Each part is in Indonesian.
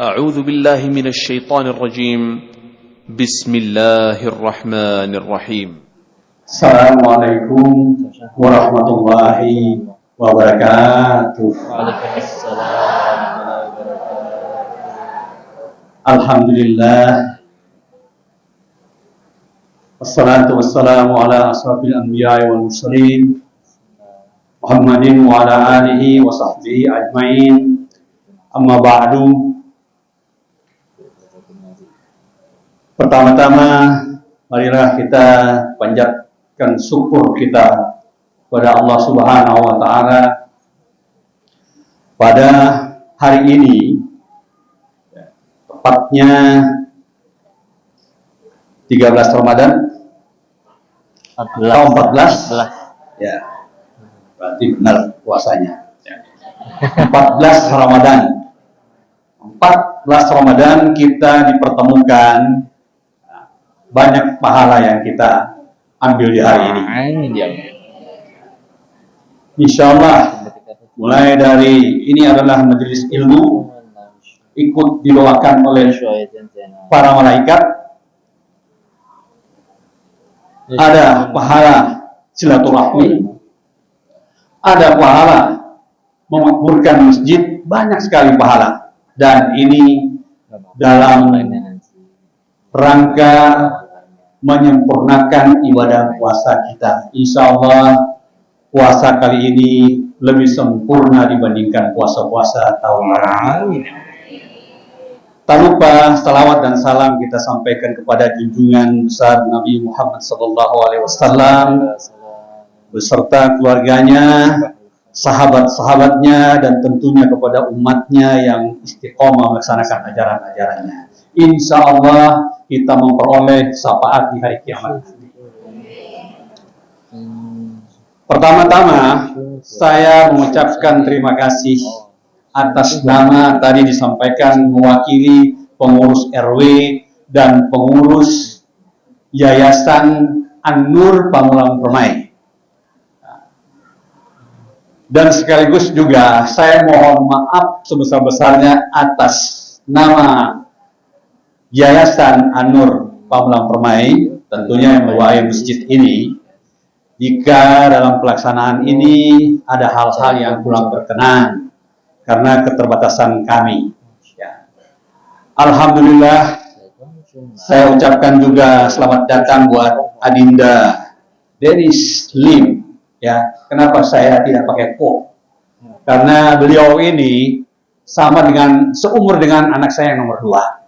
أعوذ بالله من الشيطان الرجيم بسم الله الرحمن الرحيم السلام عليكم ورحمة الله وبركاته. الحمد لله والصلاة والسلام على أشرف الأنبياء والمرسلين محمد وعلى آله وصحبه أجمعين. أما بعد. Pertama-tama, marilah kita panjatkan syukur kita kepada Allah Subhanahu wa Ta'ala pada hari ini, tepatnya 13 Ramadan atau 14. Ya, berarti benar puasanya. 14 Ramadan. 14 Ramadan kita dipertemukan. Banyak pahala yang kita ambil di hari ini. Insya Allah, mulai dari ini adalah majelis ilmu, ikut dibawakan oleh para malaikat. Ada pahala silaturahmi, ada pahala memakmurkan masjid, banyak sekali pahala. Dan ini dalam rangka menyempurnakan ibadah puasa kita. Insya Allah puasa kali ini lebih sempurna dibandingkan puasa-puasa tahun lalu. Tak lupa salawat dan salam kita sampaikan kepada junjungan besar Nabi Muhammad SAW beserta keluarganya, sahabat-sahabatnya, dan tentunya kepada umatnya yang istiqomah melaksanakan ajaran-ajarannya. Insya Allah kita memperoleh syafaat di hari kiamat. Pertama-tama saya mengucapkan terima kasih atas nama tadi disampaikan mewakili pengurus RW dan pengurus Yayasan An-Nur Pamulang Permai. Dan sekaligus juga saya mohon maaf sebesar-besarnya atas nama Yayasan An-Nur Pamulang Permai, tentunya yang membawahi masjid ini, jika dalam pelaksanaan ini ada hal-hal yang kurang berkenan karena keterbatasan kami. Ya. Alhamdulillah, saya ucapkan juga selamat datang buat Adinda Denis Lim. Ya, kenapa saya tidak pakai ko? Karena beliau ini sama dengan seumur dengan anak saya yang nomor 2.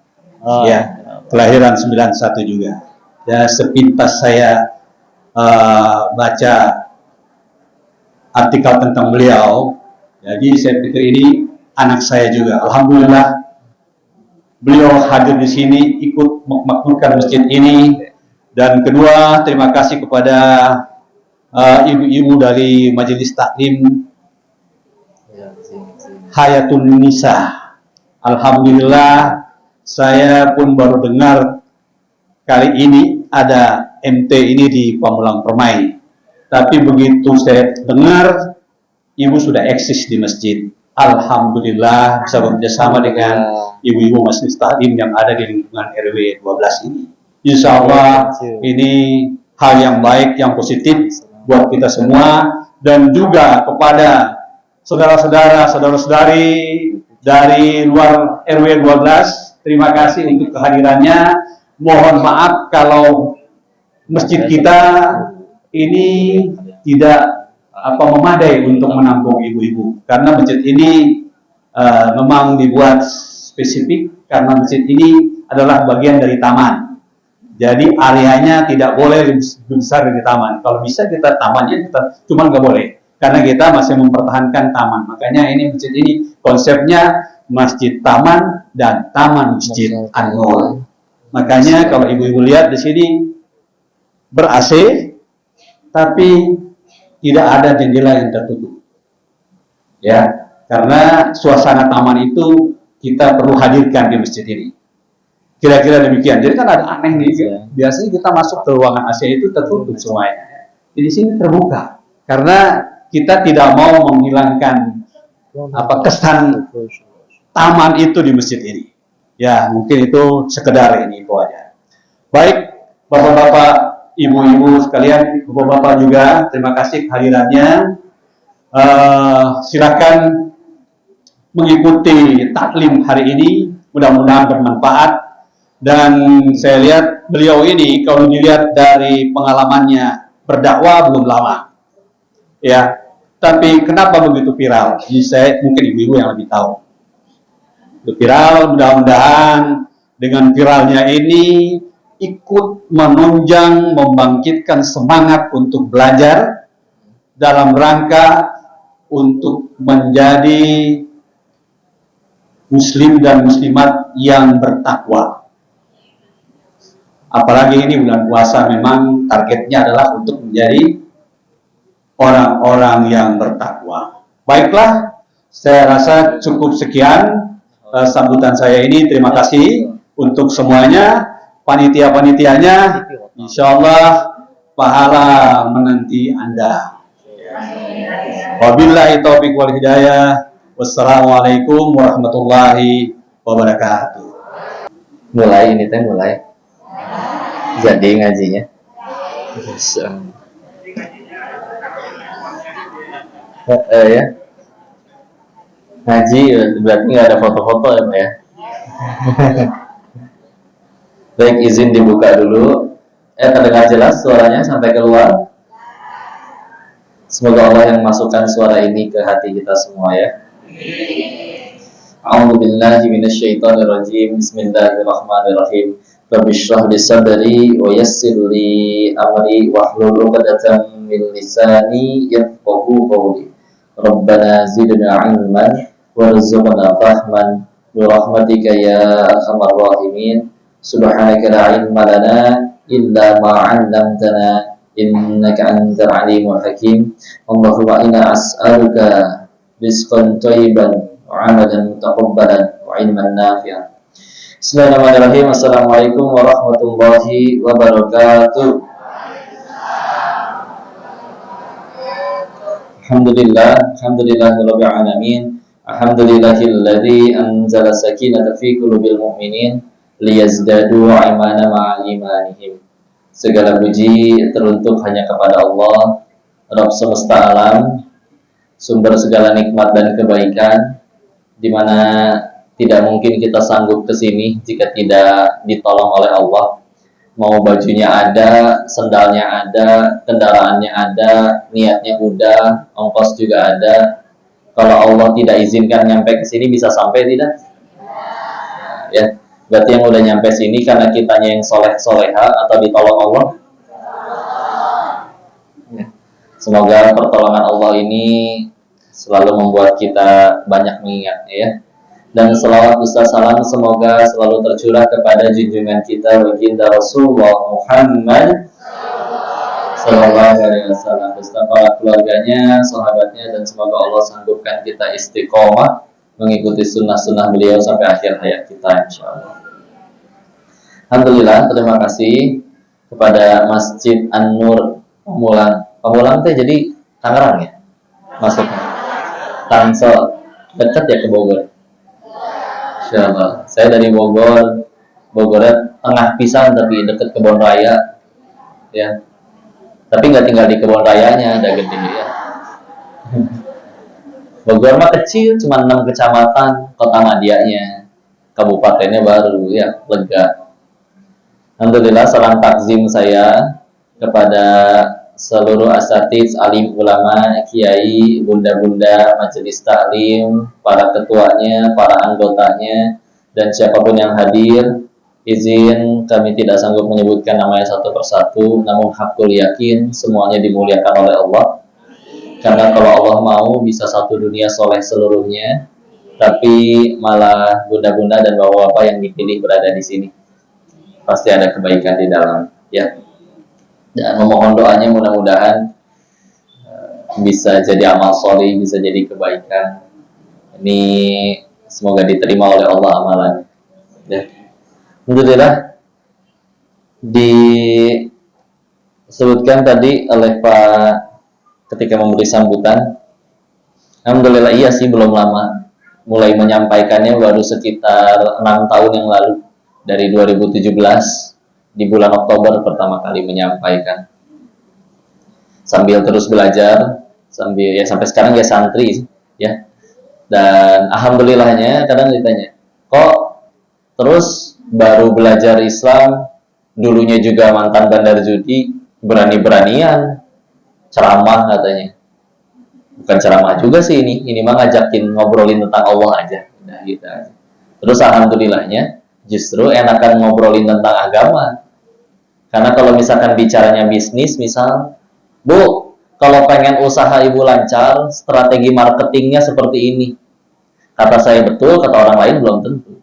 Ya, kelahiran 91 juga. Ya, sepintas saya baca artikel tentang beliau, jadi saya pikir ini anak saya juga. Alhamdulillah, beliau hadir di sini ikut memakmurkan masjid ini. Dan kedua, terima kasih kepada ibu-ibu dari Majelis Taklim Hayatun Nisa. Alhamdulillah, saya pun baru dengar kali ini ada MT ini di Pamulang Permai. Tapi begitu saya dengar, ibu sudah eksis di masjid. Alhamdulillah bisa bekerjasama dengan ibu-ibu Majelis Taklim yang ada di lingkungan RW 12 ini. Insya Allah ini hal yang baik, yang positif buat kita semua. Dan juga kepada saudara-saudara, saudara-saudari dari luar RW 12, terima kasih untuk kehadirannya. Mohon maaf kalau masjid kita ini tidak memadai untuk menampung ibu-ibu. Karena masjid ini memang dibuat spesifik karena masjid ini adalah bagian dari taman. Jadi areanya tidak boleh lebih besar dari taman. Kalau bisa kita tamannya kita cuma nggak boleh karena kita masih mempertahankan taman. Makanya ini masjid ini konsepnya masjid taman dan taman masjid An-Nur. Makanya kalau ibu-ibu lihat di sini ber-AC, tapi tidak ada jendela yang tertutup. Ya, karena suasana taman itu kita perlu hadirkan di masjid ini. Kira-kira demikian. Jadi kan ada aneh nih. Biasanya kita masuk ke ruangan AC itu tertutup semuanya. Di sini terbuka. Karena kita tidak mau menghilangkan kesan taman itu di masjid ini. Ya, mungkin itu sekedar ini info aja. Baik, Bapak-bapak, Ibu-ibu sekalian, Bapak-bapak juga, terima kasih kehadirannya. Silakan mengikuti taklim hari ini, mudah-mudahan bermanfaat. Dan saya lihat beliau ini, kalau dilihat dari pengalamannya berdakwah belum lama, ya. Tapi kenapa begitu viral? Ini saya mungkin ibu-ibu yang lebih tahu. Itu viral, mudah-mudahan dengan viralnya ini ikut menunjang, membangkitkan semangat untuk belajar dalam rangka untuk menjadi muslim dan muslimat yang bertakwa. Apalagi ini bulan puasa, memang targetnya adalah untuk menjadi orang-orang yang bertakwa. Baiklah, saya rasa cukup sekian sambutan saya ini. Terima kasih untuk semuanya, panitia-panitianya. Insya Allah pahala menanti Anda. Wabillahi taufiq wal hidayah. Wassalamualaikum warahmatullahi wabarakatuh. Mulai ini teh mulai. Jadi ngajinya. Ya. Ngaji berarti nggak ada foto-foto ya, Pak ya. Baik, izin dibuka dulu. Terdengar jelas suaranya sampai keluar. Semoga Allah yang masukkan suara ini ke hati kita semua ya. A'udzubillahi minasyaitonirrajim. Bismillahirrahmanirrahim. Rabbi shrah li sadri wa yassir li amri wahlul 'uqdatam min lisani yafqahu qawli. Rabbana zidna 'ilman warzuqna fahman bi rahmatika ya arhamar rahimin. Subhanaka la 'ilma lana illa ma 'allamtana innaka antal 'alimul hakim. Allahumma inna as'aluka rizqan thayyiban wa 'amalan mutaqabbalan wa ilman nafi'an. Bismillahirrahmanirrahim. Assalamualaikum warahmatullahi wabarakatuh. Alhamdulillahirabbil alamin. Alhamdulillahilladzi anzala sakinata fi qulubil mu'minin liyazdadu imana ma'a imanihim. Segala puji teruntuk hanya kepada Allah, Rabb semesta alam, sumber segala nikmat dan kebaikan, di mana tidak mungkin kita sanggup ke sini jika tidak ditolong oleh Allah. Mau bajunya ada, sendalnya ada, kendaraannya ada, niatnya udah, ongkos juga ada. Kalau Allah tidak izinkan nyampe ke sini, bisa sampai tidak? Ya, berarti yang udah nyampe sini karena kitanya yang soleh-soleha atau ditolong Allah. Ya. Semoga pertolongan Allah ini selalu membuat kita banyak mengingat ya. Dan selawat beserta salam semoga selalu tercurah kepada junjungan kita baginda Rasulullah Muhammad sallallahu alaihi wasallam beserta para keluarganya, sahabatnya, dan semoga Allah sanggupkan kita istiqomah mengikuti sunnah-sunnah beliau sampai akhir hayat kita insyaallah. Alhamdulillah, terima kasih kepada Masjid An-Nur Pamulang. Pamulang teh jadi Tangerang ya? Masuknya Tangsel, dekat ya ke Bogor. Insyaallah. Saya dari Bogor, Bogornya tengah pisan tapi dekat Kebon Raya, ya. Tapi nggak tinggal di Kebon Rayanya, ada gede ya. Bogor mah kecil, cuma 6 kecamatan, kota madianya, kabupatennya baru, ya, lega. Alhamdulillah, salam takzim saya kepada seluruh asatidz, alim ulama, kiai, bunda-bunda majelis taklim, para ketuanya, para anggotanya, dan siapapun yang hadir. Izin kami tidak sanggup menyebutkan namanya satu persatu, namun hakul yakin semuanya dimuliakan oleh Allah. Karena kalau Allah mau bisa satu dunia soleh seluruhnya, tapi malah bunda-bunda dan bapak-bapak yang dipilih berada di sini. Pasti ada kebaikan di dalam, ya. Dan memohon doanya mudah-mudahan bisa jadi amal soleh, bisa jadi kebaikan. Ini semoga diterima oleh Allah amalan. Ya. Alhamdulillah, disebutkan tadi oleh Pak ketika memberi sambutan. Alhamdulillah, iya sih belum lama. mulai menyampaikannya baru sekitar 6 tahun yang lalu, dari 2017 di bulan Oktober pertama kali menyampaikan, sambil terus belajar, sambil ya sampai sekarang ya santri ya. Dan alhamdulillahnya kadang ditanya, kok terus baru belajar Islam, dulunya juga mantan bandar judi, berani-beranian ceramah katanya. Bukan ceramah juga sih ini mah ngajakin ngobrolin tentang Allah aja. Nah, gitu aja. Terus alhamdulillahnya justru enakan ngobrolin tentang agama. Karena kalau misalkan bicaranya bisnis, misal, Bu, kalau pengen usaha Ibu lancar, strategi marketingnya seperti ini. Kata saya betul, kata orang lain belum tentu.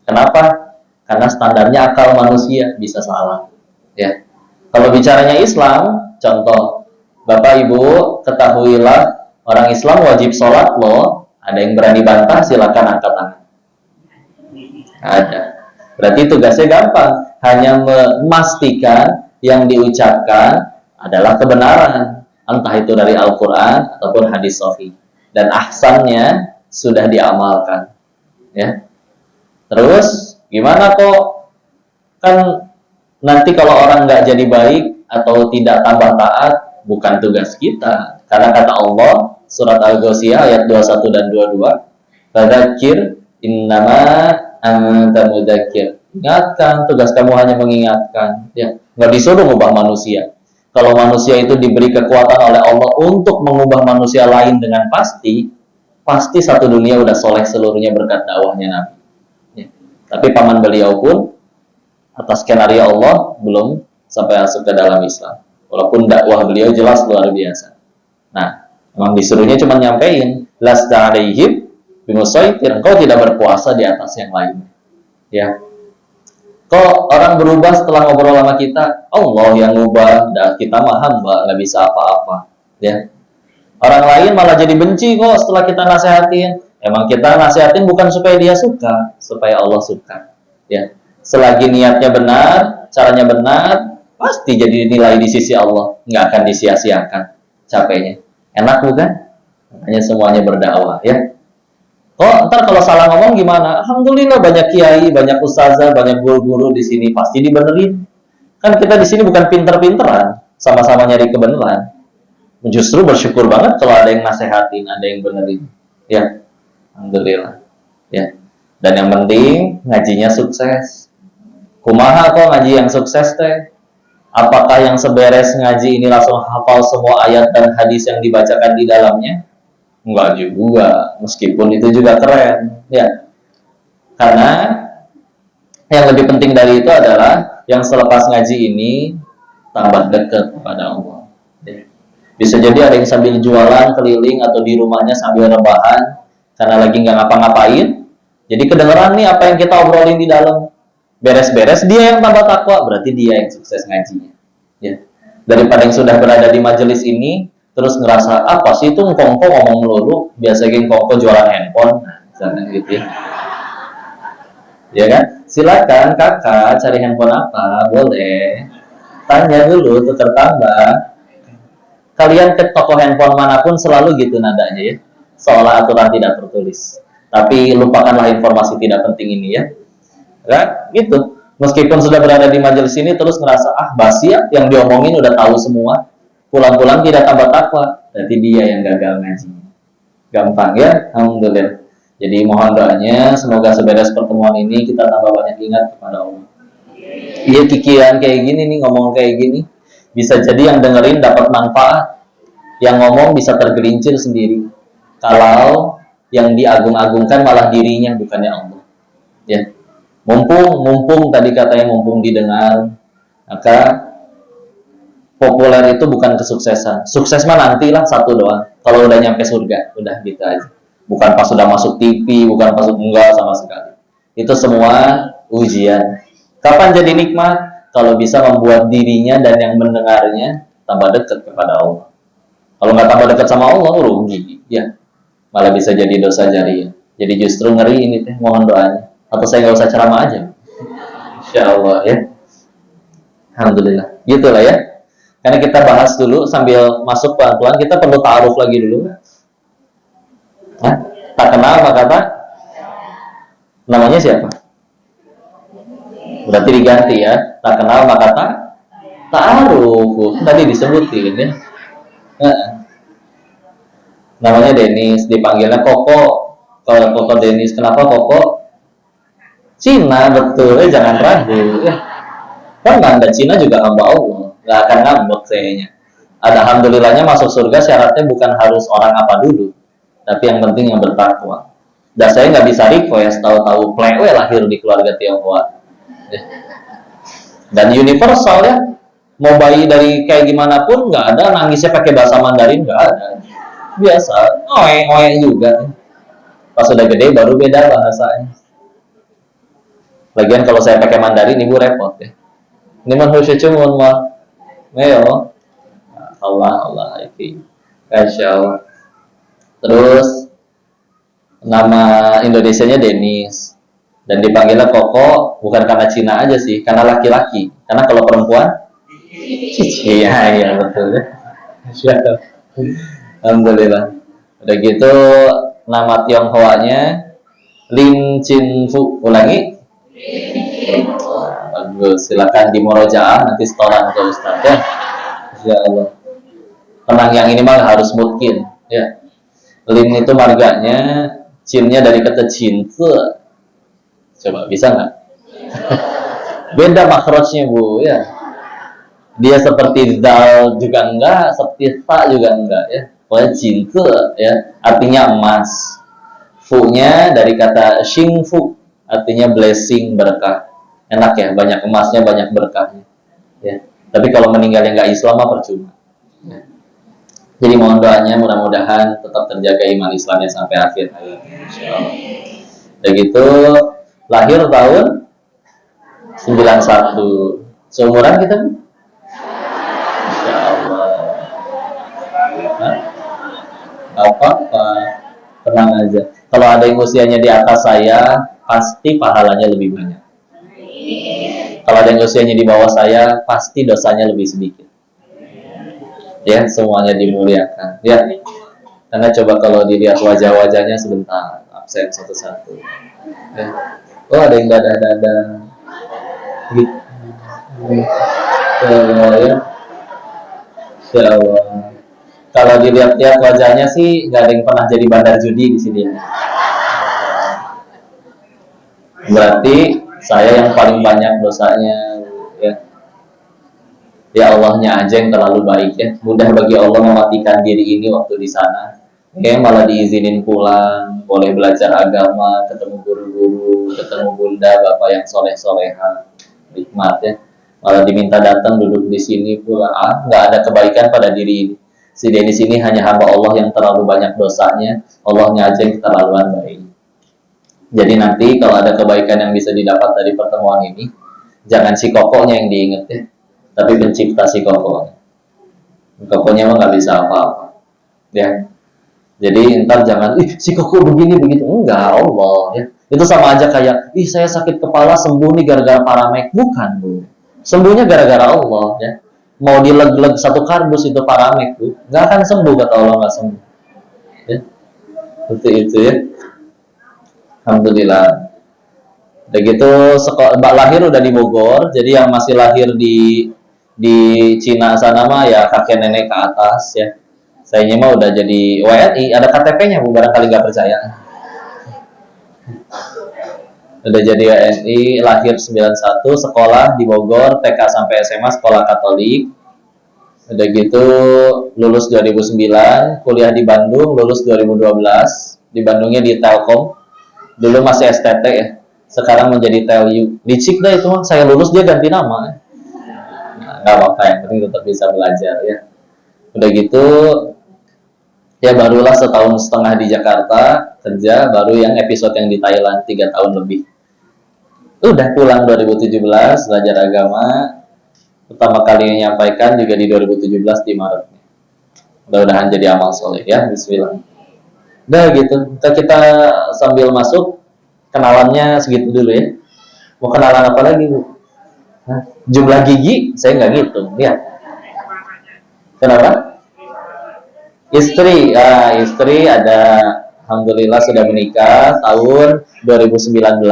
Kenapa? Karena standarnya akal manusia bisa salah. Ya. Kalau bicaranya Islam, contoh, Bapak Ibu ketahuilah orang Islam wajib sholat loh. Ada yang berani bantah, silakan angkat tangan. Ada. Berarti tugasnya gampang, hanya memastikan yang diucapkan adalah kebenaran, entah itu dari Al-Quran ataupun hadis sahih, dan ahsannya sudah diamalkan. Ya. Terus gimana kok? Kan nanti kalau orang nggak jadi baik atau tidak tambah taat, bukan tugas kita. Karena kata Allah, surat Al-Ghasyiyah ayat 21 dan 22, fadzakir innama anta mudzakir. Ingatkan, tugas kamu hanya mengingatkan. Ya, nggak disuruh mengubah manusia. Kalau manusia itu diberi kekuatan oleh Allah untuk mengubah manusia lain dengan pasti satu dunia udah soleh seluruhnya berkat dakwahnya Nabi. Ya. Tapi paman beliau pun atas skenario Allah belum sampai masuk ke dalam Islam. Walaupun dakwah beliau jelas luar biasa. Nah, memang disuruhnya cuma nyampein, lasta alaihim bimusaitir, engkau tidak berkuasa di atas yang lain. Ya. Kok orang berubah setelah ngobrol sama kita? Allah yang ngubah, dan kita mah hamba, nggak bisa apa-apa. Ya. Orang lain malah jadi benci kok setelah kita nasihatin. Emang kita nasihatin bukan supaya dia suka, supaya Allah suka. Ya. Selagi niatnya benar, caranya benar, pasti jadi nilai di sisi Allah, nggak akan disia-siakan capeknya. Enak bukan? Hanya semuanya berdakwah ya. Kok ntar kalau salah ngomong gimana? Alhamdulillah banyak kiai, banyak ustazah, banyak guru-guru di sini pasti dibenerin. Kan kita di sini bukan pinter-pinteran, sama-sama nyari kebenaran. Justru bersyukur banget kalau ada yang nasehatin, ada yang benerin. Ya, alhamdulillah. Ya. Dan yang penting ngajinya sukses. Kumaha kok ngaji yang sukses teh? Apakah yang seberes ngaji ini langsung hafal semua ayat dan hadis yang dibacakan di dalamnya? Enggak juga, meskipun itu juga keren, ya. Karena yang lebih penting dari itu adalah yang selepas ngaji ini tambah dekat kepada Allah. Ya. Bisa jadi ada yang sambil jualan keliling atau di rumahnya sambil rebahan karena lagi nggak ngapa-ngapain. Jadi kedengeran nih apa yang kita obrolin di dalam. Beres-beres dia yang tambah takwa, berarti dia yang sukses ngajinya. Ya. Daripada yang sudah berada di majelis ini terus ngerasa apa sih itu ngkongko ngomong melulu, biasanya ngkongko jualan handphone, misalnya gitu ya. Ya kan? Silakan kakak cari handphone apa, boleh. Tanya dulu tukar tambah. Kalian ke toko handphone manapun selalu gitu nadanya ya, seolah aturan tidak tertulis. Tapi lupakanlah informasi tidak penting ini ya. Kan? Gitu. Meskipun sudah berada di majelis ini terus ngerasa basi ya, yang diomongin udah tahu semua, pulang-pulang tidak tambah takwa, berarti dia yang gagal ngaji. Gampang ya, alhamdulillah. Jadi mohon doanya semoga seberes pertemuan ini kita tambah banyak ingat kepada Allah. Iya, kikiran kayak gini nih, ngomong kayak gini, bisa jadi yang dengerin dapat manfaat, yang ngomong bisa tergelincir sendiri. Kalau yang diagung-agungkan malah dirinya bukannya Allah. Ya. Mumpung tadi katanya mumpung didengar, maka populer itu bukan kesuksesan. Sukses mah nantilah satu doang. Kalau udah nyampe surga, udah gitu aja. Bukan pas sudah masuk TV, bukan pas enggak sama sekali. Itu semua ujian. Kapan jadi nikmat? Kalau bisa membuat dirinya dan yang mendengarnya tambah dekat kepada Allah. Kalau nggak tambah dekat sama Allah, rugi. Ya, malah bisa jadi dosa jariah. Jadi justru ngeri ini teh, mohon doanya. Atau saya nggak usah ceramah aja. Insya Allah ya. Alhamdulillah. Gitulah ya. Karena kita bahas dulu sambil masuk pelan-pelan, kita perlu ta'aruf lagi dulu. Hah? Tak kenal maka tak. Namanya siapa? Berarti diganti ya. Tak kenal maka tak ta'aruf. Tadi disebutin ya. Nah, namanya Denis, dipanggilnya Koko. Kalau Koko Denis, kenapa Koko? Cina, betul. Jangan ragu ya. Kan Anda Cina juga hamba Allah, nggak akan ngambek kayaknya. Ada alhamdulillahnya masuk surga syaratnya bukan harus orang apa dulu, tapi yang penting yang bertakwa. Dan saya nggak bisa request tahu-tahu plewe lahir di keluarga Tionghoa. Dan universal ya, mau bayi dari kayak gimana pun nggak ada nangisnya pakai bahasa Mandarin, nggak ada. Biasa, oe juga. Pas udah gede baru beda bahasanya. Lagian kalau saya pakai Mandarin ibu repot ya. Ini mah harus cuman mah, Meo, Allah itu, Masya Allah. Terus nama Indonesianya Denis dan dipanggilnya Koko bukan karena Cina aja sih, karena laki-laki. Karena kalau perempuan, Cici, ya betul ya. Alhamdulillah. Udah gitu nama Tionghoanya Lin Chin Fu. Ulangi. Bagus, silakan di Murojaah nanti setoran ke Ustaz ya. Ya Allah. Tenang, yang ini mah harus mungkin ya. Lin itu marganya, cinnya dari kata cinta. Coba bisa nggak? Beda makrojnya Bu ya. Dia seperti dal juga enggak, seperti ta juga enggak ya. Pokoknya cinta ya, artinya emas. Fu-nya dari kata shingfu, artinya blessing, berkah. Enak ya, banyak emasnya, banyak berkahnya ya. Tapi kalau meninggalnya nggak Islam mah percuma ya. Jadi mohon doanya mudah-mudahan tetap terjaga iman Islamnya sampai akhir hayat, insyaallah. Dan gitu lahir tahun 91. Seumuran kita Bu? Insyaallah. Apa? Tenang aja. Kalau ada yang usianya di atas saya, pasti pahalanya lebih banyak. Kalau ada yang usianya di bawah saya, pasti dosanya lebih sedikit. Ya, semuanya dimuliakan. Ya, karena coba kalau dilihat wajah-wajahnya sebentar, absen satu-satu. Ya. Oh, ada yang dada-dada. Gitu. Ya. Ya Allah. Kalau dilihat-lihat wajahnya sih, nggak ada yang pernah jadi bandar judi di sini. Berarti saya yang paling banyak dosanya ya. Ya Allahnya aja yang terlalu baik ya. Mudah bagi Allah mematikan diri ini waktu di sana. Ya malah diizinin pulang, boleh belajar agama, ketemu guru-guru, ketemu bunda, bapak yang soleh-soleha, nikmat ya. Malah diminta datang duduk di sini pula, nggak ada kebaikan pada diri ini. Si Denis ini hanya hamba Allah yang terlalu banyak dosanya, Allahnya aja yang keterlaluan baik. Jadi nanti kalau ada kebaikan yang bisa didapat dari pertemuan ini, jangan si Kokonya yang diingat ya, tapi pencipta si Kokonya. Kokonya mah nggak bisa apa-apa, ya. Jadi ntar jangan, si Koko begini begitu, enggak, Allah ya. Itu sama aja kayak, saya sakit kepala sembuh nih gara-gara Paramek, bukan Bu. Sembuhnya gara-gara Allah ya. Mau dileg-leg satu kardus itu Paramek Bu, nggak akan sembuh kata Allah, nggak sembuh. Ya, seperti itu ya. Alhamdulillah. Udah gitu lahir udah di Bogor, jadi yang masih lahir di Cina sana mah ya kakek nenek ke atas ya. Sayanya mah udah jadi WNI, ada KTP-nya Bu, barangkali nggak percaya. Udah jadi WNI, lahir 91, sekolah di Bogor, TK sampai SMA sekolah Katolik. Udah gitu lulus 2009, kuliah di Bandung, lulus 2012. Di Bandungnya di Telkom. Dulu masih STT ya, sekarang menjadi TELU. Licik dah itu mah, saya lulus dia ganti nama. Nah, nggak apa-apa, yang penting tetap bisa belajar ya. Udah gitu, ya barulah setahun setengah di Jakarta kerja, baru yang episode yang di Thailand 3 tahun lebih. Udah pulang 2017, belajar agama. Pertama kali menyampaikan juga di 2017 di Maret. Mudah-mudahan jadi amal soleh ya, bismillah. Udah gitu, kita sambil masuk, kenalannya segitu dulu ya. Mau kenalan apa lagi Bu? Jumlah gigi, saya nggak ngitung ya. Kenapa? Istri, istri ada Alhamdulillah sudah menikah tahun 2019,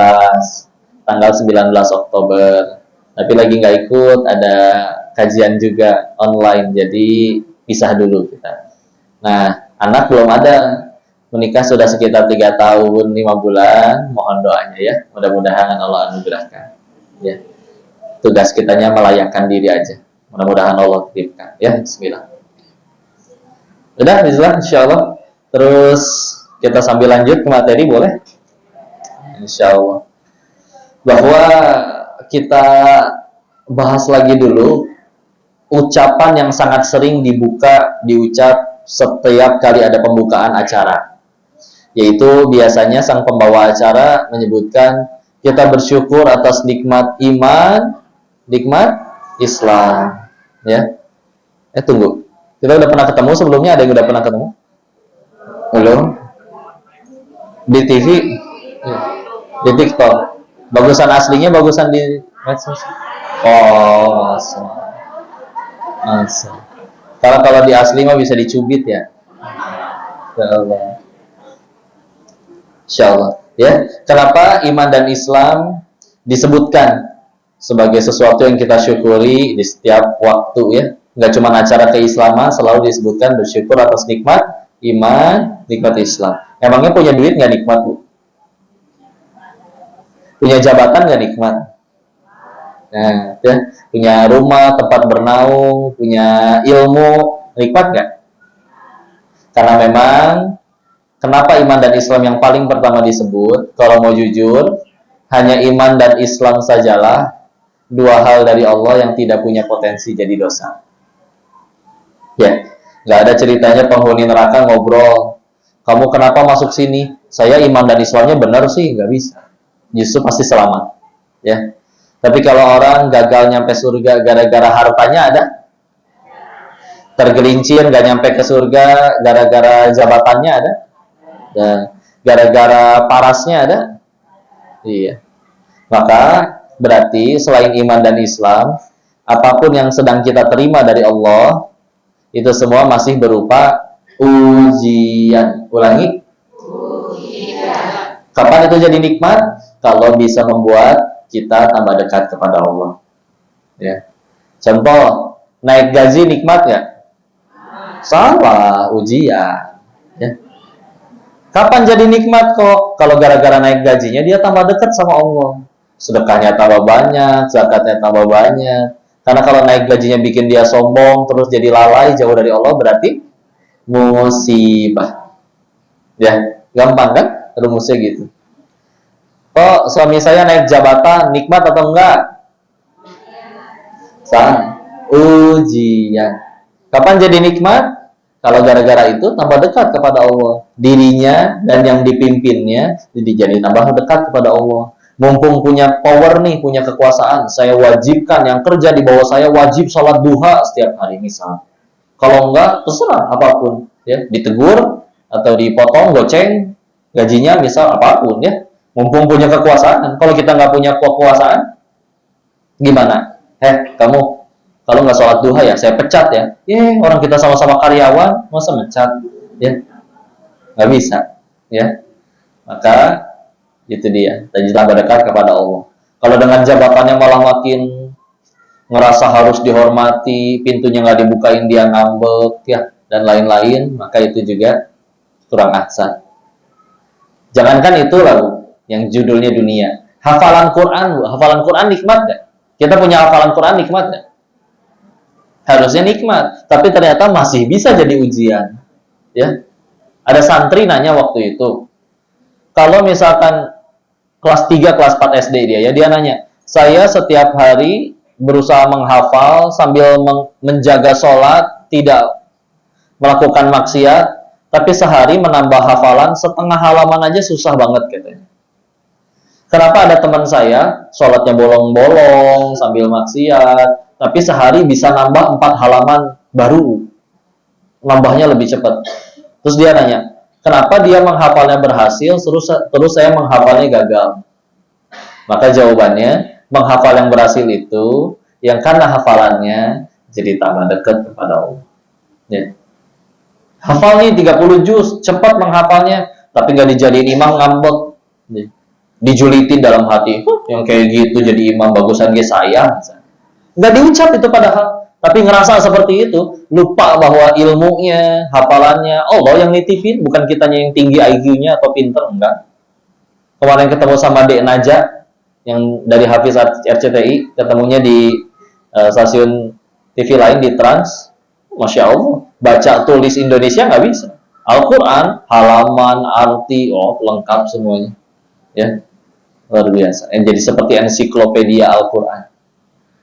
tanggal 19 Oktober. Tapi lagi nggak ikut, ada kajian juga online, jadi pisah dulu kita. Nah, anak belum ada, menikah sudah sekitar 3 tahun 5 bulan. Mohon doanya ya, mudah-mudahan Allah anugerahkan. Ya, tugas kitanya melayakkan diri aja. Mudah-mudahan Allah titipkan. Ya, Bismillah. Udah, Bismillah, Insyaallah. Terus kita sambil lanjut ke materi, boleh? Insyaallah. Bahwa kita bahas lagi dulu ucapan yang sangat sering diucap setiap kali ada pembukaan acara, yaitu biasanya sang pembawa acara menyebutkan kita bersyukur atas nikmat iman, nikmat Islam. Ya, tunggu, kita udah pernah ketemu sebelumnya? Ada yang udah pernah ketemu? Belum? Di TV? Di TikTok? Bagusan aslinya, bagusan di medsos? Oh, masa. Kalau di asli mah bisa dicubit ya. Insyaallah. Insyaallah. Ya, kenapa iman dan Islam disebutkan sebagai sesuatu yang kita syukuri di setiap waktu ya? Nggak cuma acara keislaman selalu disebutkan bersyukur atas nikmat iman, nikmat Islam. Emangnya punya duit nggak nikmat, Bu? Punya jabatan nggak nikmat? Nah, ya, punya rumah, tempat bernaung, punya ilmu, nikmat nggak? Karena memang kenapa iman dan Islam yang paling pertama disebut? Kalau mau jujur, hanya iman dan Islam sajalah dua hal dari Allah yang tidak punya potensi jadi dosa. Ya, nggak ada ceritanya penghuni neraka ngobrol, kamu kenapa masuk sini? Saya iman dan Islamnya benar sih, nggak bisa. Justru pasti selamat. Ya. Tapi kalau orang gagal nyampe surga gara-gara hartanya ada, tergelincir nggak nyampe ke surga gara-gara jabatannya ada, dan gara-gara parasnya ada, iya. Maka berarti selain iman dan Islam, apapun yang sedang kita terima dari Allah, itu semua masih berupa ujian. Ulangi. Ujian. Kapan itu jadi nikmat? Kalau bisa membuat kita tambah dekat kepada Allah. Ya. Contoh, naik gaji nikmat ya? Salah, ujian. Ya. Kapan jadi nikmat kok? Kalau gara-gara naik gajinya dia tambah dekat sama Allah. Sedekahnya tambah banyak, zakatnya tambah banyak. Karena kalau naik gajinya bikin dia sombong, terus jadi lalai, jauh dari Allah, berarti musibah. Ya, gampang kan? Rumusnya gitu. Oh, suami saya naik jabatan, nikmat atau enggak? Ujian. Kapan jadi nikmat? Kalau gara-gara itu tambah dekat kepada Allah. Dirinya dan yang dipimpinnya jadi tambah dekat kepada Allah. Mumpung punya power nih, punya kekuasaan, saya wajibkan yang kerja di bawah saya wajib sholat duha setiap hari misal. Kalau enggak, terserah apapun. Ya, ditegur atau dipotong, goceng, gajinya misal apapun ya. Mumpung punya kekuasaan. Kalau kita nggak punya kekuasaan, gimana? Kamu kalau nggak sholat duha ya, saya pecat ya. Orang kita sama-sama karyawan, masa mecat? Ya, nggak bisa. Ya, maka itu dia. Tadi tambah dekat kepada Allah. Kalau dengan jabatannya malah makin ngerasa harus dihormati, pintunya nggak dibukain dia ngambek, ya, dan lain-lain, maka itu juga kurang ahsan. Jangankan itu lah, Bu, yang judulnya dunia. Hafalan Quran, Bu. Hafalan Quran nikmat gak? Kita punya hafalan Quran nikmat gak? Harusnya nikmat, tapi ternyata masih bisa jadi ujian. Ya, ada santri nanya waktu itu, kalau misalkan kelas 3, kelas 4 SD dia nanya, saya setiap hari berusaha menghafal sambil menjaga sholat, tidak melakukan maksiat, tapi sehari menambah hafalan setengah halaman aja susah banget katanya. Kenapa ada teman saya sholatnya bolong-bolong sambil maksiat, tapi sehari bisa nambah 4 halaman baru, nambahnya lebih cepat. Terus dia nanya, kenapa dia menghafalnya berhasil, terus saya menghafalnya gagal? Maka jawabannya, menghafal yang berhasil itu, yang karena hafalannya jadi tambah dekat kepada Allah. Ya. Hafal nih 30 juz, cepat menghafalnya, tapi nggak dijadiin imam, ngambek, dijulitin dalam hati, yang kayak gitu jadi imam bagusan ge saya, nggak diucap itu padahal, tapi ngerasa seperti itu, lupa bahwa ilmunya, hafalannya Allah yang nitipin, bukan kitanya yang tinggi IQ-nya atau pinter, enggak. Kemarin ketemu sama Dek Naja yang dari Hafiz RCTI, ketemunya di stasiun TV lain di Trans, Masya Allah, baca tulis Indonesia nggak bisa. Al-Quran, halaman, arti, lengkap semuanya. Ya, luar biasa. Jadi seperti ensiklopedia Al-Quran.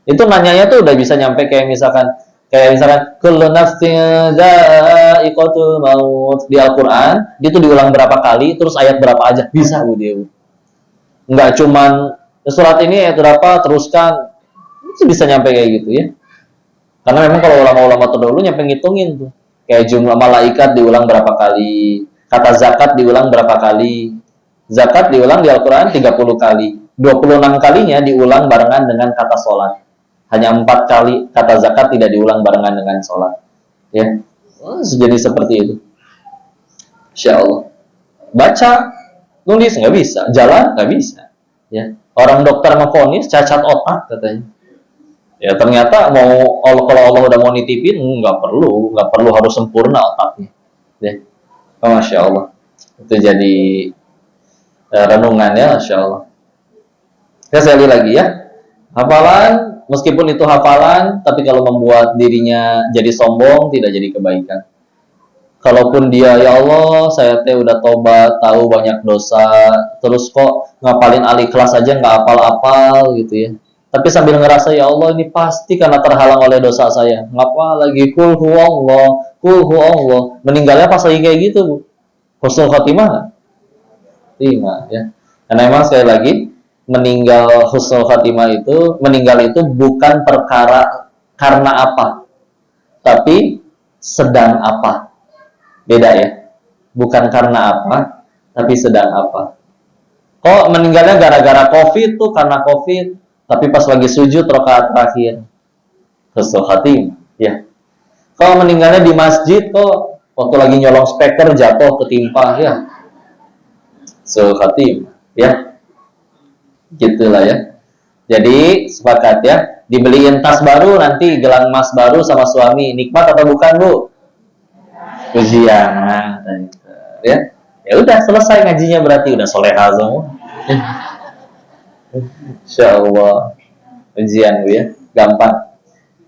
Itu nanyanya tuh udah bisa nyampe kayak misalkan kullu nafsin dha'iqatul maut di Al-Quran, dia tuh diulang berapa kali, terus ayat berapa aja, bisa Bu dia. Nggak cuman surat ini ayat berapa, teruskan, itu bisa nyampe kayak gitu ya. Karena memang kalau ulama-ulama terdahulu nyampe ngitungin tuh, kayak jumlah malaikat diulang berapa kali, kata zakat diulang berapa kali, zakat diulang di Al-Quran 30 kali, 26 kalinya diulang barengan dengan kata sholat. Hanya 4 kali kata zakat tidak diulang barengan dengan sholat. Ya, jadi seperti itu. Insya Allah. Baca, nulis nggak bisa, jalan nggak bisa. Ya, orang dokter memvonis cacat otak katanya. Ya ternyata kalau Allah udah mau nitipin nggak perlu harus sempurna otaknya. Ya, Masya Allah. Itu jadi renungannya, Masya Allah. Sekali lagi ya, hafalan. Meskipun itu hafalan, tapi kalau membuat dirinya jadi sombong, tidak jadi kebaikan. Kalaupun dia, ya Allah, saya udah tobat, tahu banyak dosa, terus kok ngapalin Al-Ikhlas aja nggak hafal-hafal gitu ya. Tapi sambil ngerasa, ya Allah, ini pasti karena terhalang oleh dosa saya. Ngapa lagi kul huwallah. Meninggalnya pas lagi kayak gitu, Bu. Husnul khotimah nggak? Tidak, ya. Karena memang sekali lagi, meninggal husnul khatimah itu, meninggal itu bukan perkara karena apa, tapi sedang apa. Beda ya, bukan karena apa, tapi sedang apa. Kok meninggalnya gara-gara COVID tuh, karena COVID, tapi pas lagi sujud rakaat terakhir, husnul khatimah, ya. Kok meninggalnya di masjid, kok waktu lagi nyolong speaker jatuh ketimpa, ya, husnul khatimah, ya. Gitulah ya. Jadi sepakat ya, dibeliin tas baru, nanti gelang emas baru sama suami, nikmat atau bukan Bu? Ujian. Ya, ya udah selesai ngajinya, berarti udah soleha semua. Insya Allah ujian Bu ya, gampang.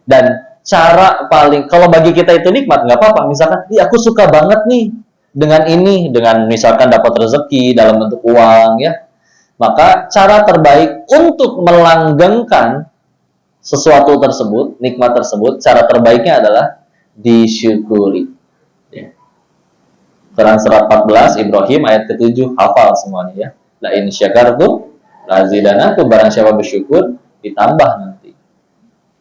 Dan cara paling, kalau bagi kita itu nikmat nggak apa-apa. Misalkan, aku suka banget nih dengan ini, dengan misalkan dapat rezeki dalam bentuk uang ya. Maka cara terbaik untuk melanggengkan sesuatu tersebut, nikmat tersebut, cara terbaiknya adalah disyukuri. Ya. Quran surat 14 Ibrahim ayat ke-7, hafal semuanya ya. La in syakartum la zidanakum, barang siapa bersyukur ditambah nanti.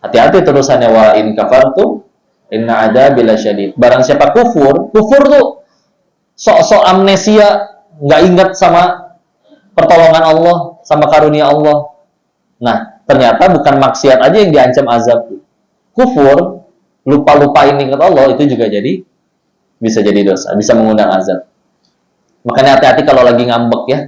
Hati-hati terusannya, wa in kafartum inna adzabi lasyadid. Barang siapa kufur tuh sok-sok amnesia, nggak ingat sama pertolongan Allah, sama karunia Allah. Nah, ternyata bukan maksiat aja yang diancam azab. Kufur, lupa-lupain nikmat Allah, itu juga bisa jadi dosa, bisa mengundang azab. Makanya hati-hati kalau lagi ngambek ya.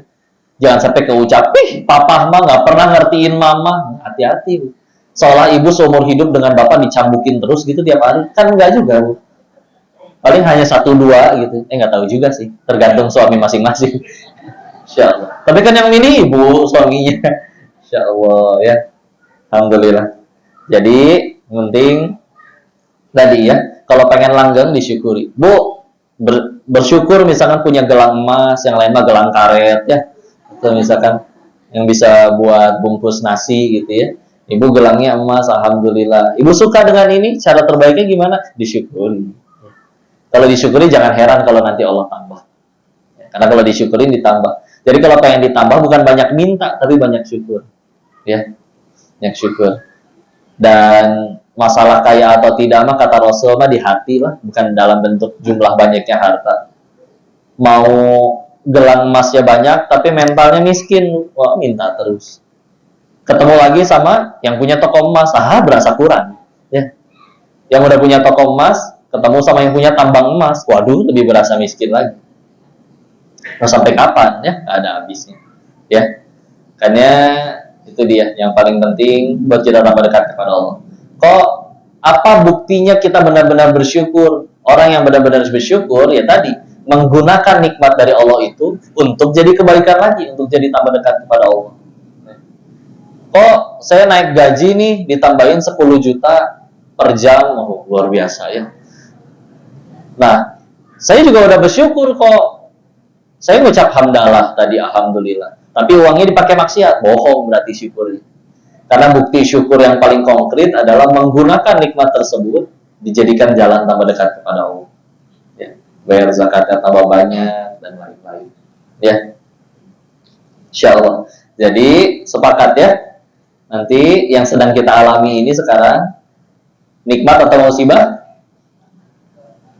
Jangan sampai keucap, papa mah nggak pernah ngertiin mama. Hati-hati. Seolah ibu seumur hidup dengan bapak dicambukin terus gitu tiap hari. Kan enggak juga, Bu. Paling hanya 1-2 gitu. Nggak tahu juga sih. Tergantung suami masing-masing. Insya Allah. Tapi kan yang ini ibu suaminya. Insya Allah ya. Alhamdulillah. Jadi penting tadi ya, kalau pengen langgeng disyukuri. Bu, bersyukur misalkan punya gelang emas, yang lain mah gelang karet ya. Atau misalkan yang bisa buat bungkus nasi gitu ya. Ibu gelangnya emas, alhamdulillah. Ibu suka dengan ini, cara terbaiknya gimana? Disyukuri. Kalau disyukuri jangan heran kalau nanti Allah tambah. Karena kalau disyukurin ditambah. Jadi kalau pengen ditambah bukan banyak minta, tapi banyak syukur. Ya, banyak syukur. Dan masalah kaya atau tidak mah kata Rasul mah di hati lah, bukan dalam bentuk jumlah banyaknya harta. Mau gelang emasnya banyak, tapi mentalnya miskin, wah minta terus. Ketemu lagi sama yang punya toko emas, berasa kurang. Ya, yang udah punya toko emas, ketemu sama yang punya tambang emas, waduh lebih berasa miskin lagi. Mau sampai kapan ya? Nggak ada habisnya. Ya, makanya itu dia yang paling penting buat kita tambah dekat kepada Allah. Kok apa buktinya kita benar-benar bersyukur? Orang yang benar-benar bersyukur ya tadi menggunakan nikmat dari Allah itu untuk jadi kebaikan lagi, untuk jadi tambah dekat kepada Allah. Kok saya naik gaji nih ditambahin 10 juta per jam, oh, luar biasa ya. Nah, saya juga udah bersyukur kok. Saya ngucap hamdalah tadi, alhamdulillah. Tapi uangnya dipakai maksiat, bohong berarti syukurnya. Karena bukti syukur yang paling konkret adalah menggunakan nikmat tersebut dijadikan jalan tambah dekat kepada Allah. Ya, bayar zakatnya tambah banyak dan lain-lain. Ya, insya Allah. Jadi sepakat ya. Nanti yang sedang kita alami ini sekarang nikmat atau musibah?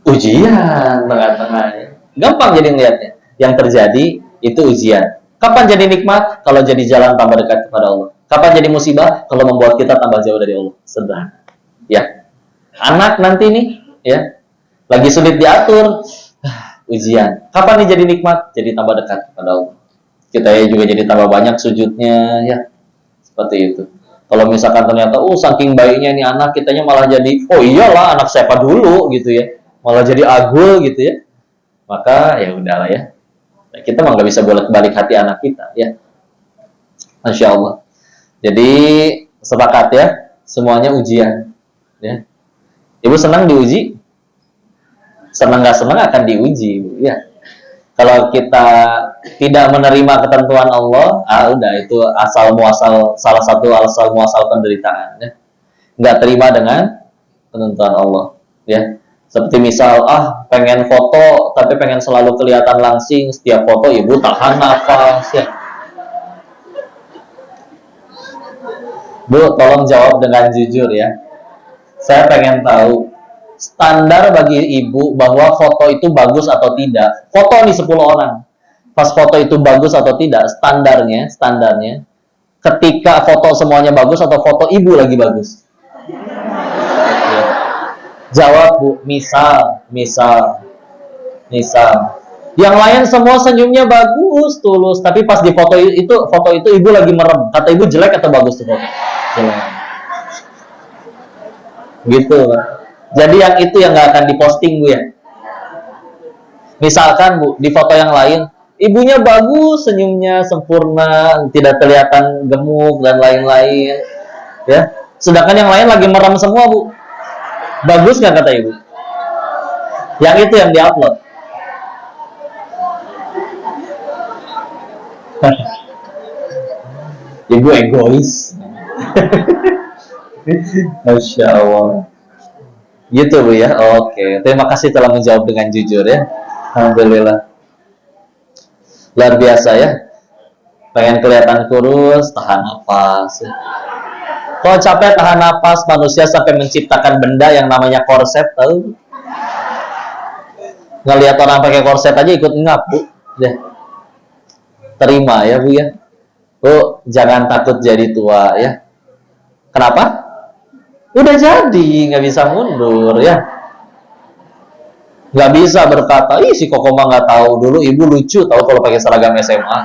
Ujian tengah-tengahnya. Gampang jadi ngeliatnya. Yang terjadi itu ujian. Kapan jadi nikmat? Kalau jadi jalan tambah dekat kepada Allah. Kapan jadi musibah? Kalau membuat kita tambah jauh dari Allah. Sederhana. Ya. Anak nanti nih, ya, lagi sulit diatur, ujian. Kapan nih jadi nikmat? Jadi tambah dekat kepada Allah. Kita ya juga jadi tambah banyak sujudnya, ya. Seperti itu. Kalau misalkan ternyata, saking baiknya ini anak, kitanya malah jadi, oh iyalah anak siapa dulu gitu ya. Malah jadi agul gitu ya. Maka ya udahlah ya. Kita mah nggak bisa bolak-balik hati anak kita ya. Masya Allah. Jadi sepakat ya, semuanya ujian. Ya. Ibu senang diuji? Senang nggak senang akan diuji, Bu. Ya. Kalau kita tidak menerima ketentuan Allah, udah itu asal muasal salah satu asal muasal penderitaan. Ya. Nggak terima dengan ketentuan Allah. Ya. Seperti misal, pengen foto, tapi pengen selalu kelihatan langsing, setiap foto ibu tahan nafas, ya. Bu, tolong jawab dengan jujur ya. Saya pengen tahu, standar bagi ibu bahwa foto itu bagus atau tidak. Foto nih 10 orang. Pas foto itu bagus atau tidak, standarnya, ketika foto semuanya bagus atau foto ibu lagi bagus. Jawab Bu, misal yang lain semua senyumnya bagus, tulus, tapi pas di foto itu ibu lagi merem. Kata ibu jelek atau bagus tuh foto? Jelek. Gitu, Pak. Jadi yang itu yang nggak akan diposting Bu ya. Misalkan Bu, di foto yang lain ibunya bagus, senyumnya sempurna, tidak kelihatan gemuk dan lain-lain, ya. Sedangkan yang lain lagi merem semua Bu. Bagus nggak kata ibu? Yang itu yang diupload. Ibu egois. Masya Allah. Gitu Bu ya. Oke. Terima kasih telah menjawab dengan jujur ya. Alhamdulillah. Luar biasa ya. Pengen kelihatan kurus, tahan nafas. Ya. Kalau capek tahan napas, manusia sampai menciptakan benda yang namanya korset, tahu? Ngelihat orang pakai korset aja ikut ngap, Bu. Ya. Terima ya, Bu ya. Bu, jangan takut jadi tua ya. Kenapa? Udah jadi, nggak bisa mundur ya. Nggak bisa berkata, si Koko mah nggak tahu dulu ibu lucu tahu kalau pakai seragam SMA.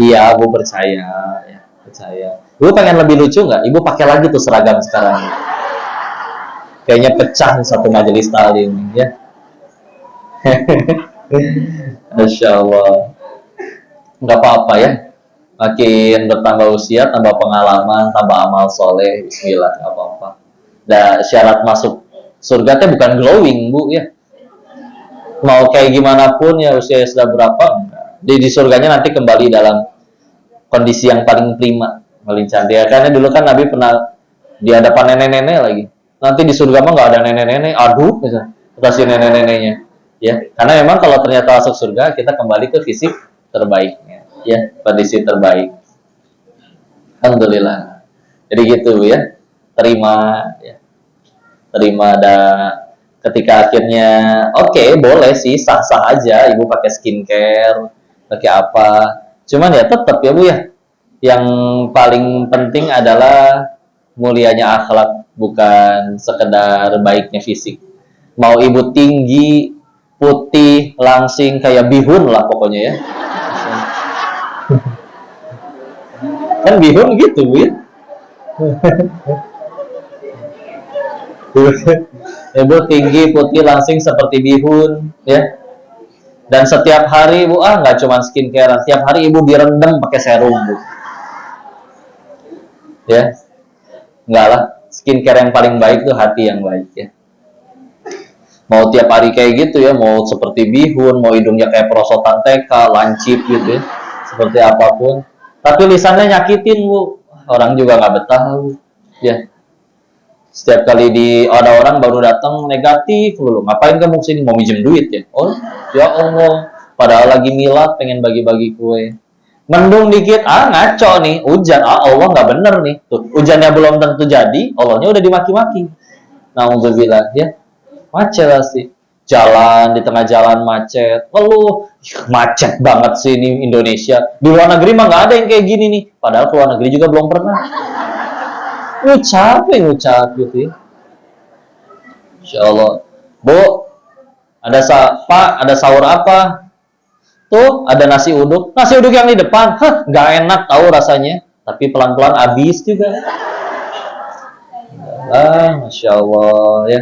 Iya, Bu percaya ya, percaya. Ibu pengen lebih lucu nggak? Ibu pakai lagi tuh seragam sekarang. Kayaknya pecah satu majelis taklim ya. Masya Allah. Nggak apa-apa ya. Makin bertambah usia, tambah pengalaman, tambah amal soleh. Bismillah, nggak apa-apa. Dan syarat masuk surga itu bukan glowing Bu ya. Mau kayak gimana pun ya usia sudah berapa, di surganya nanti kembali dalam kondisi yang paling prima. Paling cantik ya, karena dulu kan Nabi pernah di hadapan nenek-nenek lagi. Nanti di surga mah nggak ada nenek-nenek, aduh, kasih nenek-neneknya. Ya, karena memang kalau ternyata masuk surga kita kembali ke fisik terbaiknya, ya, kondisi terbaik. Alhamdulillah. Jadi gitu ya, terima, ya, terima ketika akhirnya, oke, boleh sih, sah-sah aja, ibu pakai skincare, pakai apa. Cuman ya tetap ya Bu ya. Yang paling penting adalah mulianya akhlak, bukan sekedar baiknya fisik. Mau ibu tinggi, putih, langsing, kayak bihun lah pokoknya ya. Kan bihun gitu, Bu ya. Ibu tinggi, putih, langsing seperti bihun ya. Dan setiap hari Bu, nggak cuma skincare, setiap hari Ibu direndam pakai serum, Bu. Ya. Enggak lah, skincare yang paling baik tuh hati yang baik ya. Mau tiap hari kayak gitu ya, mau seperti bihun, mau hidungnya kayak perosotan TK, lancip gitu ya, seperti apapun. Tapi lisannya nyakitin, Bu. Orang juga nggak betah, Bu. Ya. Setiap kali ada orang baru datang negatif, lu ngapain kamu kesini, mau minjem duit ya? Oh, ya Allah. Padahal lagi milad, pengen bagi-bagi kue. Mendung dikit, ngaco nih, hujan, Allah nggak bener nih. Tuh, hujannya belum tentu jadi, Allahnya udah dimaki-maki. Nauzubillah ya. Macet sih, jalan di tengah jalan macet, macet banget sih ini Indonesia. Di luar negeri mah nggak ada yang kayak gini nih, padahal ke luar negeri juga belum pernah. Ngucap gitu ya. Insya Allah. Bu, Pak, ada sahur apa? Tuh, ada nasi uduk yang di depan, nggak enak tahu rasanya, tapi pelan-pelan habis juga. Masya Allah ya.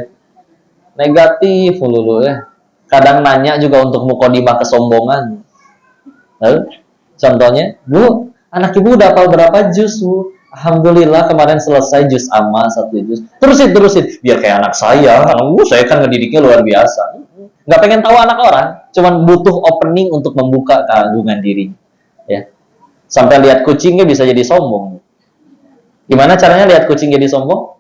Negatif lulu ya. Kadang nanya juga untuk mukodimah kesombongan. Lalu, contohnya, Bu, anak ibu udah hafal berapa juz, Bu? Alhamdulillah kemarin selesai juz amma 1 juz. Terusin, biar kayak anak saya. Saya kan ngedidiknya luar biasa. Nggak pengen tahu anak orang, cuman butuh opening untuk membuka keagungan diri. Ya. Sampai lihat kucingnya bisa jadi sombong. Gimana caranya lihat kucing jadi sombong?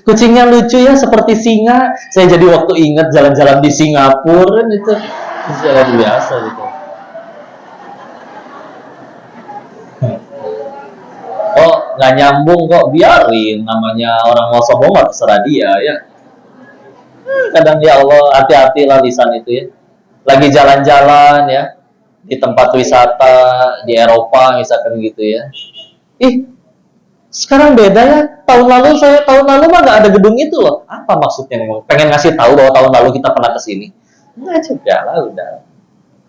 Kucingnya lucu ya, seperti singa. Saya jadi waktu ingat jalan-jalan di Singapura itu luar biasa gitu. Oh, nggak nyambung kok, biarin. Namanya orang mau sombong mah terserah dia ya. Kadang ya Allah, hati-hati lah lisan itu ya. Lagi jalan-jalan ya, di tempat wisata di Eropa misalkan gitu ya. Sekarang beda ya. Tahun lalu mah nggak ada gedung itu loh. Apa maksudnya? Pengen ngasih tahu bahwa tahun lalu kita pernah kesini? Nggak juga lah, udah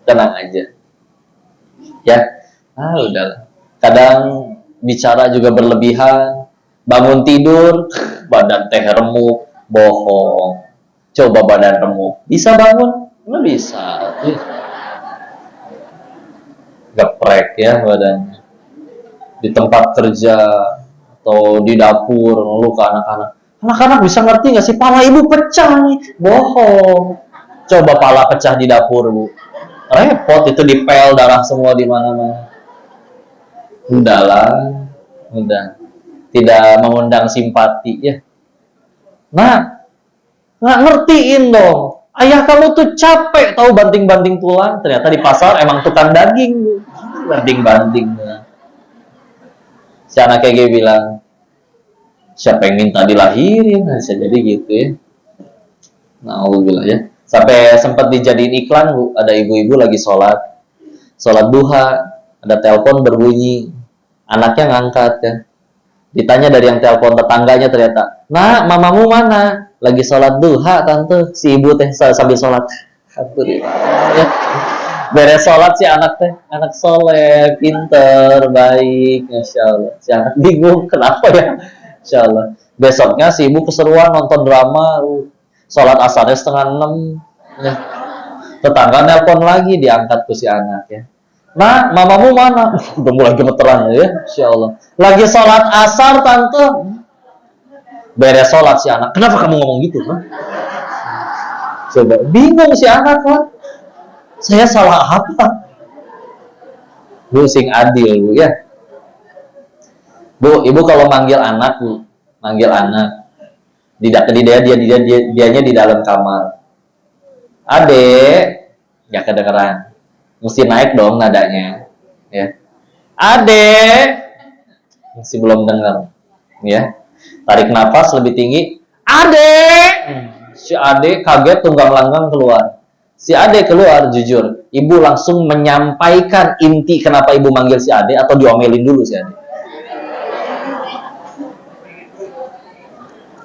tenang aja. Ya, udahlah. Kadang bicara juga berlebihan. Bangun tidur, badan teh remuk, bohong. Coba badan remuk, bisa bangun? Nggak bisa. Geprek ya badannya. Di tempat kerja atau di dapur ngeluh ke anak-anak bisa ngerti nggak sih, pala ibu pecah nih, bohong. Coba pala pecah di dapur, Bu, repot itu, dipel darah semua di mana-mana. Udah tidak mengundang simpati ya. Nah, nggak ngertiin dong, ayah kamu tuh capek tahu banting-banting tulang, ternyata di pasar emang tukang daging, Bu. Banting-banting. Si anak kayak bilang, siapa yang minta dilahirin? Bisa jadi gitu ya. Alhamdulillah ya. Sampai sempat dijadiin iklan, Bu. Ada ibu-ibu lagi sholat duha, ada telepon berbunyi, anaknya ngangkat ya. Ditanya dari yang telepon tetangganya, ternyata, "Nah, mamamu mana?" "Lagi sholat duha, tante." Si ibu teh sambil sholat. Alhamdulillah ya. Beres sholat si anak anak soleh, pinter, baik, Masya Allah. Si anak bingung, kenapa ya? Masya Allah. Besoknya si ibu keseruan nonton drama, sholat asarnya 5:30 ya. Tetangga nelpon lagi, diangkat ke si anak ya. "Nah, mamamu mana?" Udah mulai gemeteran ya, Masya Allah. "Lagi sholat asar, tante." Beres sholat si anak, "Kenapa kamu ngomong gitu?" Coba, bingung si anak lah. Saya salah apa? Bu, sing adil, Bu ya. Bu, ibu kalau manggil anak, Bu, dianya di dalam kamar. "Adek," nggak kedengeran. Mesti naik dong nadanya, ya. "Adek," masih belum dengar, ya. Tarik nafas lebih tinggi. "Adek." Si adek kaget, tunggang langgang keluar. Si Ade keluar, jujur, ibu langsung menyampaikan inti kenapa ibu manggil si Ade, atau diomelin dulu si Ade?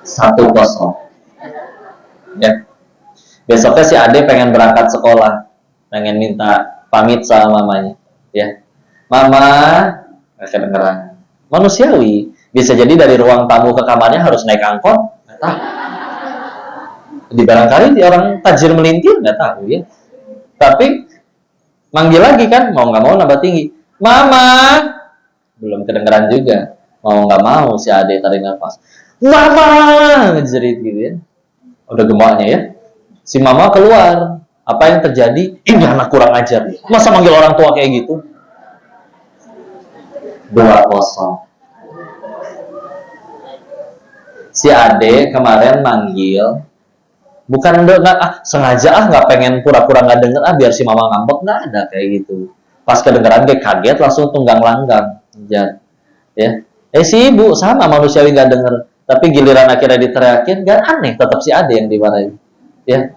1-0 ya. Besoknya si Ade pengen berangkat sekolah, pengen minta pamit sama mamanya, ya. Mama, nggak kedengeran. Manusiawi. Bisa jadi dari ruang tamu ke kamarnya harus naik angkot, nggak tahu. Di barangkali di orang tajir melintir, nggak tahu ya. Tapi manggil lagi kan, mau nggak mau nambah tinggi. Mama, belum kedengeran juga. Mau nggak mau si Ade tarik nafas. Mama, ngejerit gitu ya. Udah gemaknya ya. Si mama keluar. Apa yang terjadi? Ini anak kurang ajar. Masa manggil orang tua kayak gitu? 2-0. Si Ade kemarin manggil, bukan sengaja nggak pengen pura-pura nggak denger biar si mama ngambek, nggak ada kayak gitu. Pas kedengeran dia kaget langsung tunggang langgang, ya. Si ibu sama manusiawi nggak denger, tapi giliran akhirnya diteriakin, nggak aneh, tetap si Ade yang dimarahin, ya.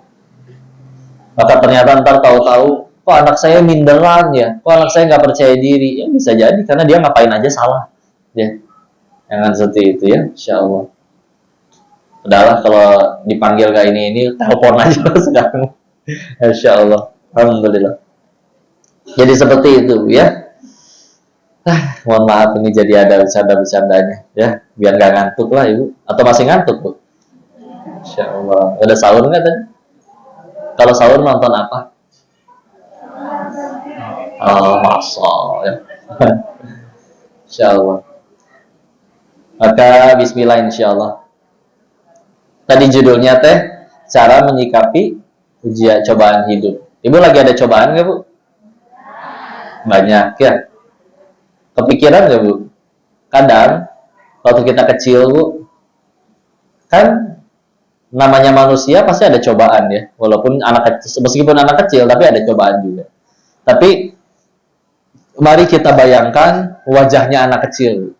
Maka ternyata ntar tahu-tahu, kok anak saya minderan ya, kok anak saya nggak percaya diri, ya bisa jadi karena dia ngapain aja salah, ya. Jangan seperti itu ya, insya Allah. Udahlah kalau dipanggil kayak ini telepon aja sekarang. Insya Allah, alhamdulillah. Jadi seperti itu ya. Mohon maaf ini jadi ada bercanda-bercandanya ya, biar nggak ngantuk lah ibu. Atau masih ngantuk bu? Insya Allah. Udah sahur nggak tadi? Kalau sahur nonton apa? Masa ya. Insya Allah. Maka Bismillah insya Allah. Tadi judulnya teh cara menyikapi ujian cobaan hidup. Ibu lagi ada cobaan nggak bu? Banyak ya. Kepikiran nggak bu? Kadang waktu kita kecil bu, kan namanya manusia pasti ada cobaan ya. Walaupun meskipun anak kecil tapi ada cobaan juga. Tapi mari kita bayangkan wajahnya anak kecil, bu.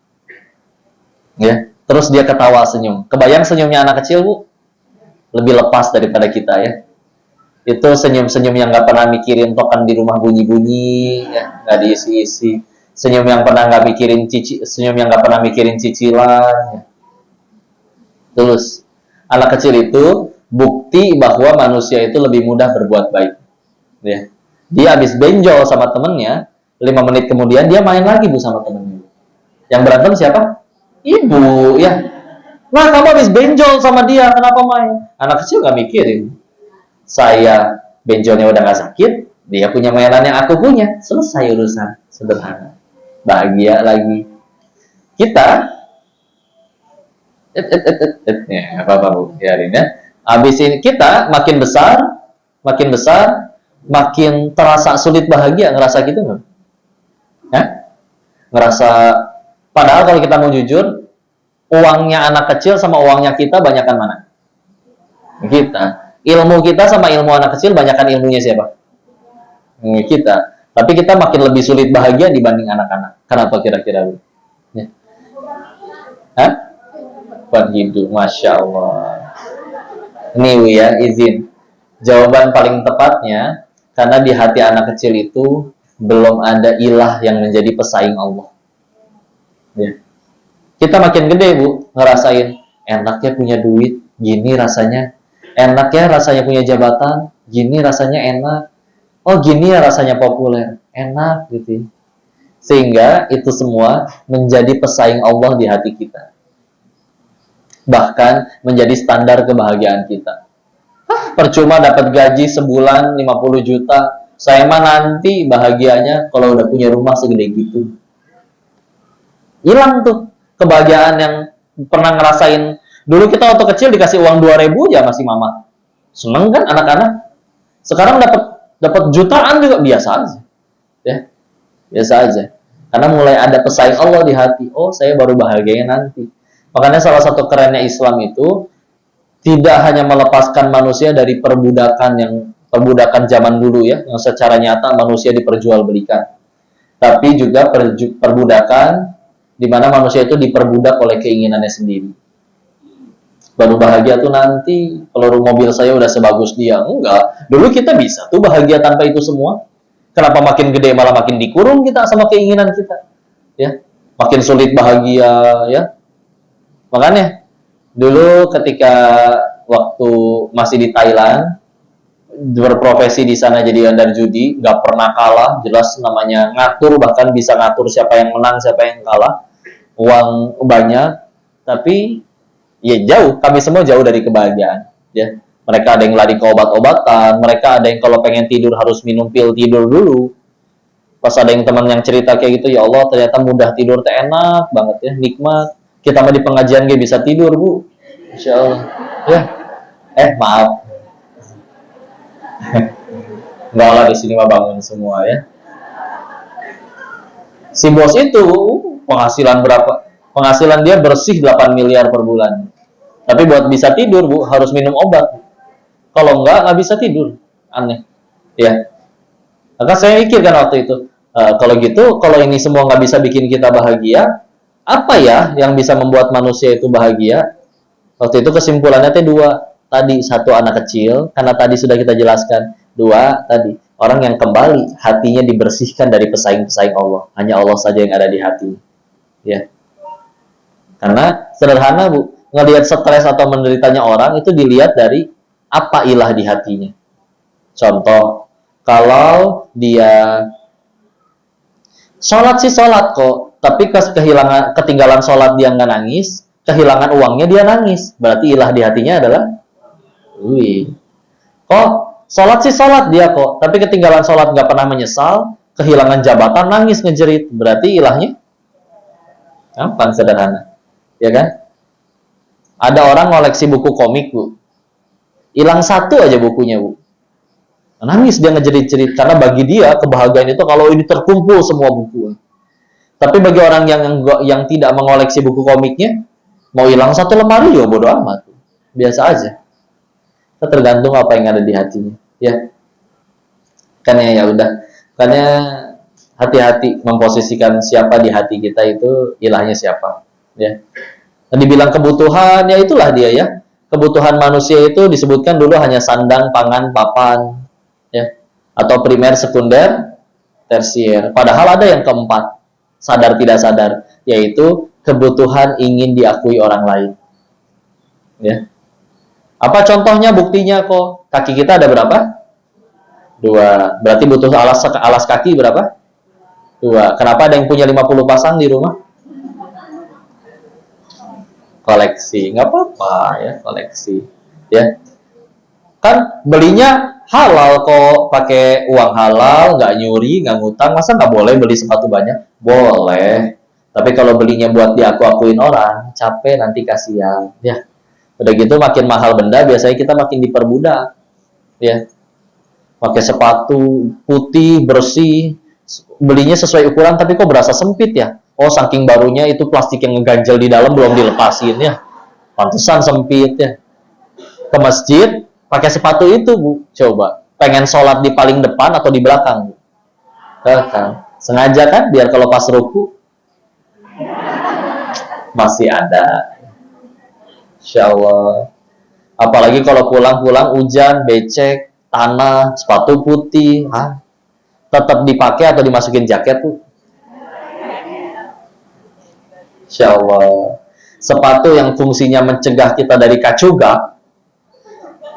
Ya. Terus dia ketawa senyum. Kebayang senyumnya anak kecil, bu? Lebih lepas daripada kita ya. Itu senyum-senyum yang nggak pernah mikirin token di rumah bunyi-bunyi, ya, nggak diisi-isi. Senyum yang nggak pernah mikirin cicilan. Ya. Terus anak kecil itu bukti bahwa manusia itu lebih mudah berbuat baik. Ya. Dia habis benjol sama temennya, 5 menit kemudian dia main lagi bu sama temennya. Yang berantem siapa? Ibu, ya. Nah, kamu habis benjol sama dia, kenapa main? Anak kecil nggak mikirin. Saya benjolnya udah nggak sakit, dia punya mainan yang aku punya, selesai urusan, sederhana, bahagia lagi. Kita, ya apa bu, biarin ya. Habis ini kita makin besar, makin terasa sulit bahagia, ngerasa gitu nggak? Ya? Ngerasa. Padahal kalau kita mau jujur, uangnya anak kecil sama uangnya kita banyakkan mana? Kita. Ilmu kita sama ilmu anak kecil banyakkan ilmunya siapa? Kita. Tapi kita makin lebih sulit bahagia dibanding anak-anak. Kenapa kira-kira? Ya. Hah? Buat hidup, Masya Allah. Ini ya, izin. Jawaban paling tepatnya, karena di hati anak kecil itu belum ada ilah yang menjadi pesaing Allah. Ya. Kita makin gede bu, ngerasain enaknya punya duit, gini rasanya, enaknya rasanya punya jabatan, gini rasanya enak, oh gini ya rasanya populer, enak gitu. Sehingga itu semua menjadi pesaing Allah di hati kita, bahkan menjadi standar kebahagiaan kita. Percuma dapat gaji sebulan 50 juta, saya mah nanti bahagianya kalau udah punya rumah segede gitu. Hilang tuh kebahagiaan yang pernah ngerasain. Dulu kita waktu kecil dikasih uang 2.000 aja masih mama. Seneng kan anak-anak? Sekarang dapat jutaan juga biasa aja. Ya. Biasa aja. Karena mulai ada pesaing Allah di hati. Oh, saya baru bahagianya nanti. Makanya salah satu kerennya Islam itu tidak hanya melepaskan manusia dari perbudakan zaman dulu ya, yang secara nyata manusia diperjualbelikan. Tapi juga perbudakan di mana manusia itu diperbudak oleh keinginannya sendiri. Baru bahagia tuh nanti kalau mobil saya udah sebagus dia. Enggak, dulu kita bisa tuh bahagia tanpa itu semua. Kenapa makin gede malah makin dikurung kita sama keinginan kita? Ya, makin sulit bahagia ya. Makanya dulu ketika waktu masih di Thailand, berprofesi di sana jadi bandar judi, nggak pernah kalah, jelas namanya ngatur, bahkan bisa ngatur siapa yang menang, siapa yang kalah, uang banyak, tapi ya jauh, kami semua jauh dari kebahagiaan. Ya, mereka ada yang lari ke obat-obatan, mereka ada yang kalau pengen tidur harus minum pil tidur dulu. Pas ada yang teman yang cerita kayak gitu, ya Allah ternyata mudah tidur teh enak banget ya, nikmat. Kita mah di pengajian gak bisa tidur bu, Insya Allah. Ya, maaf. Enggak lah, di sini mah bangun semua ya. Si bos itu penghasilan berapa? Penghasilan dia bersih 8 miliar per bulan. Tapi buat bisa tidur bu harus minum obat. Kalau enggak bisa tidur. Aneh. Ya. Maka saya mikir kan waktu itu, kalau gitu, kalau ini semua nggak bisa bikin kita bahagia, apa ya yang bisa membuat manusia itu bahagia? Waktu itu kesimpulannya teh dua. Tadi satu anak kecil, karena tadi sudah kita jelaskan. Dua tadi orang yang kembali hatinya dibersihkan dari pesaing-pesaing Allah. Hanya Allah saja yang ada di hati. Ya. Karena sederhana bu, ngelihat stres atau menderitanya orang itu dilihat dari apa ilah di hatinya. Contoh, kalau dia sholat sih sholat kok, tapi ketinggalan sholat dia nggak nangis, kehilangan uangnya dia nangis, berarti ilah di hatinya adalah, kok sholat sih sholat dia kok, tapi ketinggalan sholat nggak pernah menyesal, kehilangan jabatan nangis ngejerit, berarti ilahnya gampang sederhana, ya kan? Ada orang ngoleksi buku komik bu, hilang satu aja bukunya bu, nangis dia ngejerit-jerit karena bagi dia kebahagiaan itu kalau ini terkumpul semua buku. Tapi bagi orang yang tidak mengoleksi buku komiknya, mau hilang satu lemari ya bodo amat, biasa aja. Tergantung apa yang ada di hatinya, ya. Kan ya udah, makanya hati-hati memposisikan siapa di hati kita itu ilahnya siapa, ya. Nah, dibilang kebutuhan, ya itulah dia ya. Kebutuhan manusia itu disebutkan dulu hanya sandang, pangan, papan, ya, atau primer, sekunder, tersier. Padahal ada yang keempat, sadar tidak sadar, yaitu kebutuhan ingin diakui orang lain. Ya. Apa contohnya, buktinya kok? Kaki kita ada berapa? 2. Berarti butuh alas kaki berapa? 2. Kenapa ada yang punya 50 pasang di rumah? Koleksi. Nggak apa-apa ya, koleksi. Ya. Kan belinya halal kok, pakai uang halal, nggak nyuri, nggak ngutang, masa nggak boleh beli sepatu banyak? Boleh. Tapi kalau belinya buat diaku-akuin orang, capek nanti kasihan. Ya. Udah gitu makin mahal benda, biasanya kita makin diperbudak. Ya. Pakai sepatu putih, bersih, belinya sesuai ukuran, tapi kok berasa sempit ya? Oh, saking barunya itu plastik yang ngeganjel di dalam belum dilepasin ya. Pantesan sempit ya. Ke masjid, pakai sepatu itu bu, coba. Pengen sholat di paling depan atau di belakang bu? Belakang. Sengaja kan, biar kalau pas ruku masih ada. Insya Allah. Apalagi kalau pulang-pulang hujan, becek, tanah, sepatu putih, tetap dipakai atau dimasukin jaket tuh. Insya Allah. Sepatu yang fungsinya mencegah kita dari kacugak,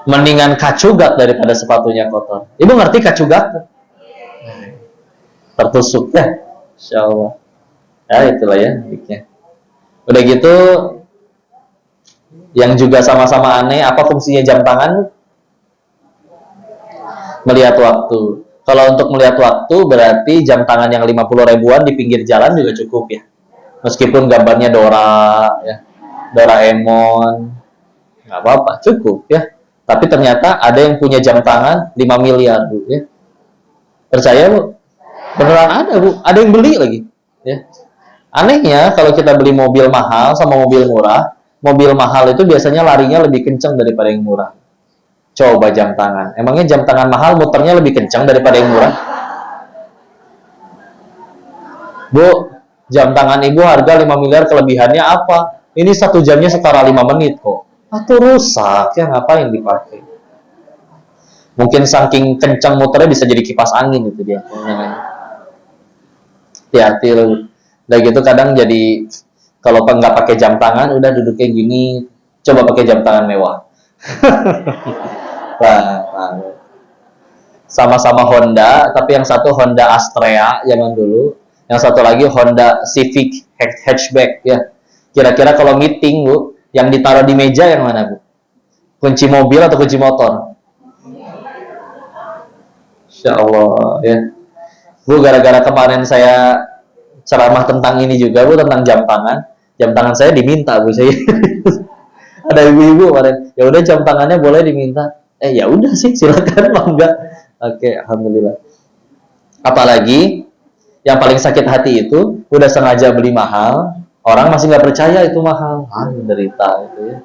mendingan kacugak daripada sepatunya kotor. Ibu ngerti kacugak? Tertusuk ya, Insya Allah. Ya itulah ya. Udah gitu. Yang juga sama-sama aneh, apa fungsinya jam tangan? Melihat waktu. Kalau untuk melihat waktu, berarti jam tangan yang 50 ribuan di pinggir jalan juga cukup ya. Meskipun gambarnya Dora, ya, Doraemon, nggak apa-apa, cukup ya. Tapi ternyata ada yang punya jam tangan 5 miliar, bu. Ya. Percaya bu? Beneran ada bu, ada yang beli lagi. Ya. Anehnya kalau kita beli mobil mahal sama mobil murah, mobil mahal itu biasanya larinya lebih kencang daripada yang murah. Coba jam tangan. Emangnya jam tangan mahal muternya lebih kencang daripada yang murah? Bu, jam tangan ibu harga 5 miliar, kelebihannya apa? Ini 1 jamnya setara 5 menit kok. Atau rusak, ya ngapain dipakai? Mungkin saking kencang muternya bisa jadi kipas angin itu dia. Hati-hati loh. Udah gitu kadang jadi kalau nggak pakai jam tangan, udah duduknya gini, coba pakai jam tangan mewah. Nah, sama-sama Honda, tapi yang satu Honda Astrea zaman dulu, yang satu lagi Honda Civic hatchback ya. Kira-kira kalau meeting Bu, yang ditaruh di meja yang mana Bu? Kunci mobil atau kunci motor? Insya Allah ya. Bu, gara-gara kemarin saya ceramah tentang ini juga Bu, tentang jam tangan. Jam tangan saya diminta Bu saya. Ada ibu-ibu kemarin, ya udah jam tangannya boleh diminta. Ya udah sih, silakan mangga. Oke, alhamdulillah. Apalagi yang paling sakit hati itu udah sengaja beli mahal, orang masih nggak percaya itu mahal. Menderita itu ya.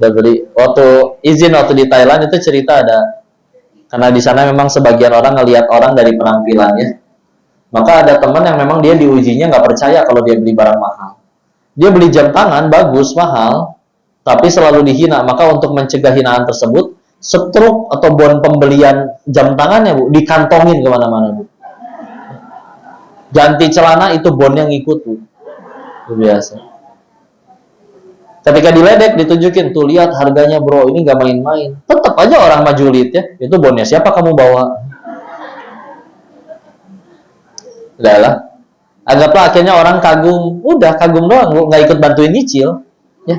Udah beli waktu di Thailand itu cerita ada, karena di sana memang sebagian orang ngelihat orang dari penampilannya. Maka ada teman yang memang dia diujinya nggak percaya kalau dia beli barang mahal. Dia beli jam tangan bagus mahal, tapi selalu dihina. Maka untuk mencegah hinaan tersebut, setruk atau bon pembelian jam tangannya Bu dikantongin kemana-mana Bu. Ganti celana itu bonnya ngikut Bu. Itu biasa. Ketika diledek ditunjukin, tuh lihat harganya bro, ini nggak main-main. Tetap aja orang majulit ya. Itu bonnya siapa kamu bawa? Udah lah. Anggaplah akhirnya orang kagum, udah kagum doang, nggak ikut bantuin nyicil, ya,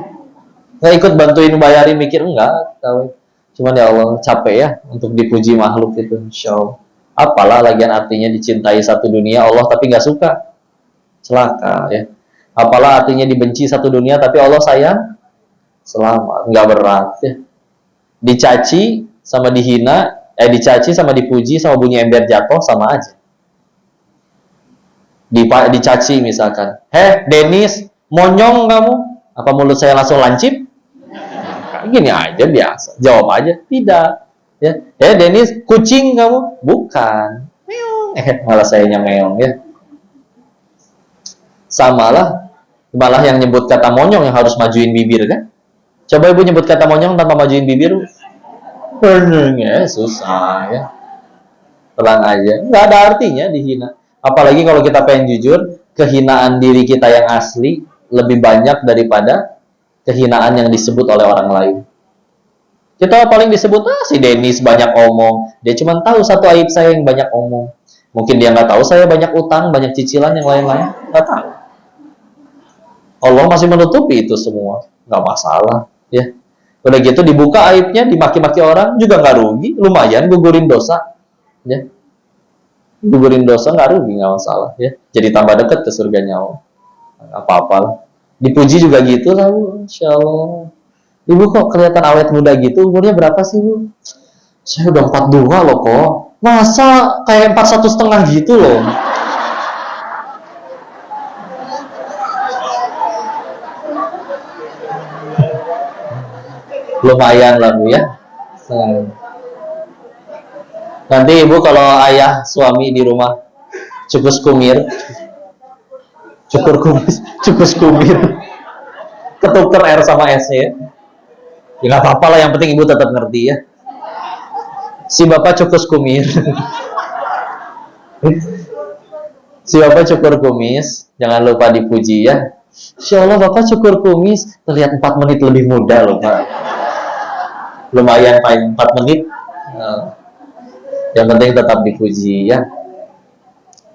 nggak ikut bantuin bayarin, mikir enggak, tahu. Cuman ya Allah capek ya untuk dipuji makhluk itu, Insya Allah. Apalah lagian artinya dicintai satu dunia Allah tapi nggak suka, celaka ya. Apalah artinya dibenci satu dunia tapi Allah sayang, selamat, nggak berat ya. Dicaci sama dihina, dicaci sama dipuji sama bunyi ember jatuh sama aja. Dicaci misalkan, Denis, monyong kamu, apa mulut saya langsung lancip? Gini aja biasa, jawab aja tidak ya. Denis, kucing kamu, bukan, malah sayanya meong ya. Samalah, malah yang nyebut kata monyong yang harus majuin bibir kan. Coba ibu nyebut kata monyong tanpa majuin bibir, ya susah ya. Tenang aja, nggak ada artinya dihina. Apalagi kalau kita pengen jujur, kehinaan diri kita yang asli lebih banyak daripada kehinaan yang disebut oleh orang lain. Kita paling disebut, si Denis banyak omong. Dia cuma tahu satu aib saya yang banyak omong. Mungkin dia nggak tahu saya banyak utang, banyak cicilan yang lain-lain. Nggak tahu. Allah masih menutupi itu semua. Nggak masalah. Ya. Udah gitu dibuka aibnya, dimaki-maki orang, juga nggak rugi. Lumayan gugurin dosa. Ya. Gugurin dosa nggak rugi, nggak masalah ya. Jadi tambah dekat ke surganya Allah. Apa-apa. Dipuji juga gitu lah Bu, Insya Allah. Ibu kok kelihatan awet muda gitu, umurnya berapa sih Bu? Saya udah 42 loh kok. Masa kayak 41,5 gitu loh. Lumayan lah Bu ya. Nanti ibu kalau ayah suami di rumah cukus kumir, ketuker R sama S ya. Ya nggak apa-apa lah, yang penting ibu tetap ngerti ya. Si bapak cukus kumir, si bapak cukur kumis, jangan lupa dipuji ya. Insya Allah bapak cukur kumis terlihat 4 menit lebih muda loh Pak. Lumayan paling 4 menit. Yang penting tetap dipuji ya,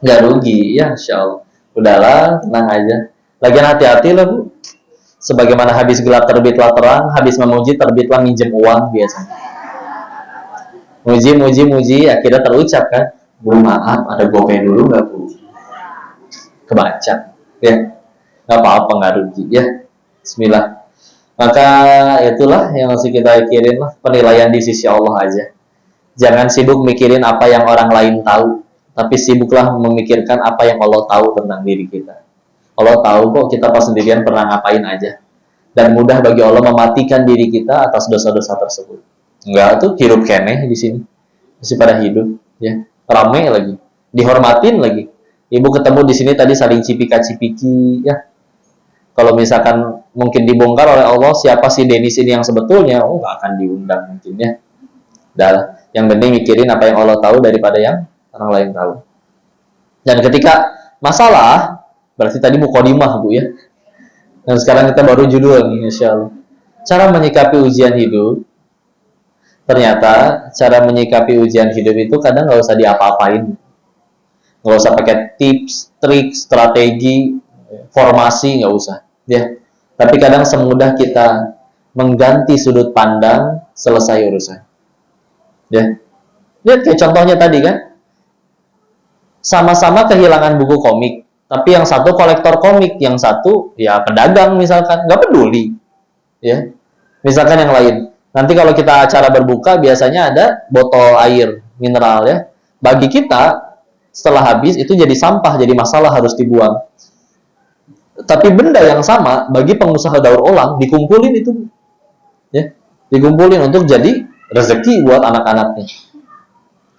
nggak rugi ya, Insya Allah. Udahlah, tenang aja. Lagian hati-hati lah Bu. Sebagaimana habis gelap terbitlah terang, habis memuji terbitlah minjem uang biasanya. Muji, akhirnya terucap kan, Bu maaf, ada gopay dulu nggak Bu? Kebaca ya, nggak apa-apa, nggak rugi ya. Bismillah. Maka itulah yang harus kita pikirin lah, penilaian di sisi Allah aja. Jangan sibuk mikirin apa yang orang lain tahu, tapi sibuklah memikirkan apa yang Allah tahu tentang diri kita. Allah tahu kok kita pas sendirian pernah ngapain aja. Dan mudah bagi Allah mematikan diri kita atas dosa-dosa tersebut. Enggak tuh, hidup keneh di sini. Masih pada hidup, ya. Ramai lagi, dihormatin lagi. Ibu ketemu di sini tadi saling cipika-cipiki, ya. Kalau misalkan mungkin dibongkar oleh Allah siapa sih Denis ini yang sebetulnya, nggak akan diundang mungkin ya. Dah. Yang penting mikirin apa yang Allah tahu daripada yang orang lain tahu. Dan ketika masalah, berarti tadi mukadimah Bu ya. Dan sekarang kita baru judul nih, Insya Allah. Cara menyikapi ujian hidup. ternyata cara menyikapi ujian hidup itu kadang nggak usah diapa-apain, nggak usah pakai tips, trik, strategi, formasi, nggak usah, ya. Tapi kadang semudah kita mengganti sudut pandang, selesai urusan, ya. Lihat kayak contohnya tadi kan, sama-sama kehilangan buku komik, tapi yang satu kolektor komik, yang satu ya pedagang misalkan, nggak peduli, ya. Misalkan yang lain, nanti kalau kita acara berbuka biasanya ada botol air mineral, ya. Bagi kita setelah habis itu jadi sampah, jadi masalah, harus dibuang. Tapi benda yang sama bagi pengusaha daur ulang dikumpulin itu, ya, dikumpulin untuk jadi rezeki buat anak-anaknya.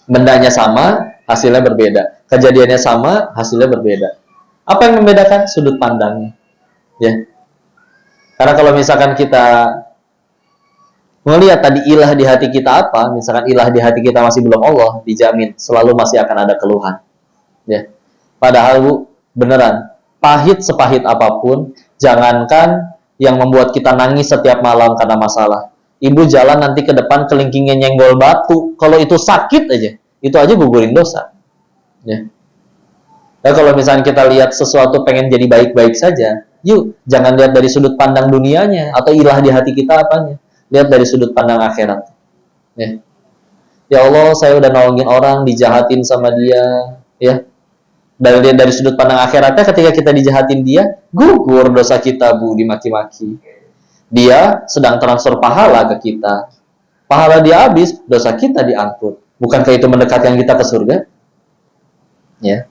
Bendanya sama, hasilnya berbeda. Kejadiannya sama, hasilnya berbeda. Apa yang membedakan? Sudut pandangnya, ya. Karena kalau misalkan kita melihat tadi ilah di hati kita apa, misalkan ilah di hati kita masih belum Allah, dijamin selalu masih akan ada keluhan, ya. Padahal Bu, beneran pahit sepahit apapun, jangankan yang membuat kita nangis setiap malam karena masalah. Ibu jalan nanti ke depan kelingkingnya nyenggol batu, kalau itu sakit aja, itu aja gugurin dosa, ya. Dan kalau misalnya kita lihat sesuatu pengen jadi baik-baik saja, yuk jangan lihat dari sudut pandang dunianya atau ilah di hati kita apanya, lihat dari sudut pandang akhirat, ya. Ya Allah, saya udah nolongin orang, dijahatin sama dia, ya. Dari sudut pandang akhiratnya, ketika kita dijahatin dia, gugur dosa kita Bu, dimaki-maki. Dia sedang transfer pahala ke kita, pahala dia habis, dosa kita diangkut. Bukankah itu mendekatkan kita ke surga? Ya.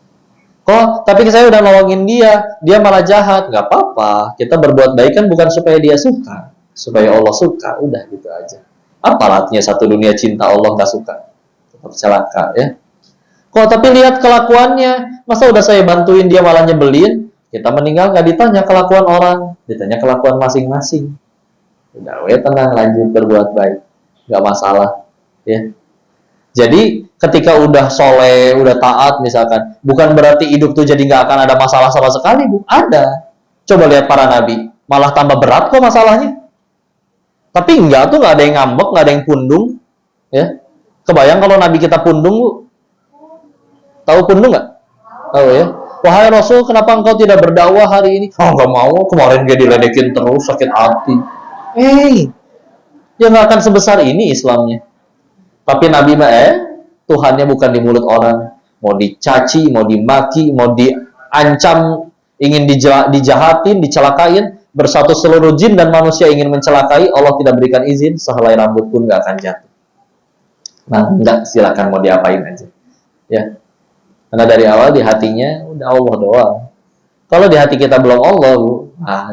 Kok tapi saya udah nolongin dia malah jahat. Nggak apa-apa, kita berbuat baik kan bukan supaya dia suka, supaya Allah suka, udah gitu aja. Apa artinya satu dunia cinta Allah nggak suka, tetap celaka, ya. Kok tapi lihat kelakuannya, masa udah saya bantuin dia malah nyebelin. Kita meninggal nggak ditanya kelakuan orang, ditanya kelakuan masing-masing. Udah, tenang, lanjut berbuat baik, nggak masalah, ya. Jadi ketika udah soleh, udah taat misalkan, bukan berarti hidup tuh jadi nggak akan ada masalah sama sekali, Bu. Ada. Coba lihat para nabi, malah tambah berat kok masalahnya. Tapi enggak tuh, nggak ada yang ngambek, nggak ada yang pundung, ya. Kebayang kalau nabi kita pundung, Bu? Tahu pundung nggak? Tahu, ya. Wahai Rasul, kenapa engkau tidak berdakwah hari ini? Oh, nggak mau, kemarin dia diledekin terus, sakit hati. Ya nggak akan sebesar ini Islamnya. Tapi Nabi Tuhannya bukan di mulut orang. Mau dicaci, mau dimaki, mau diancam, ingin dijahatin, dicelakain, bersatu seluruh jin dan manusia ingin mencelakai, Allah tidak berikan izin, sehelai rambut pun nggak akan jatuh. Nah, enggak, silakan mau diapain aja, ya. Karena dari awal di hatinya udah Allah doang. Kalau di hati kita belum Allah, Bu,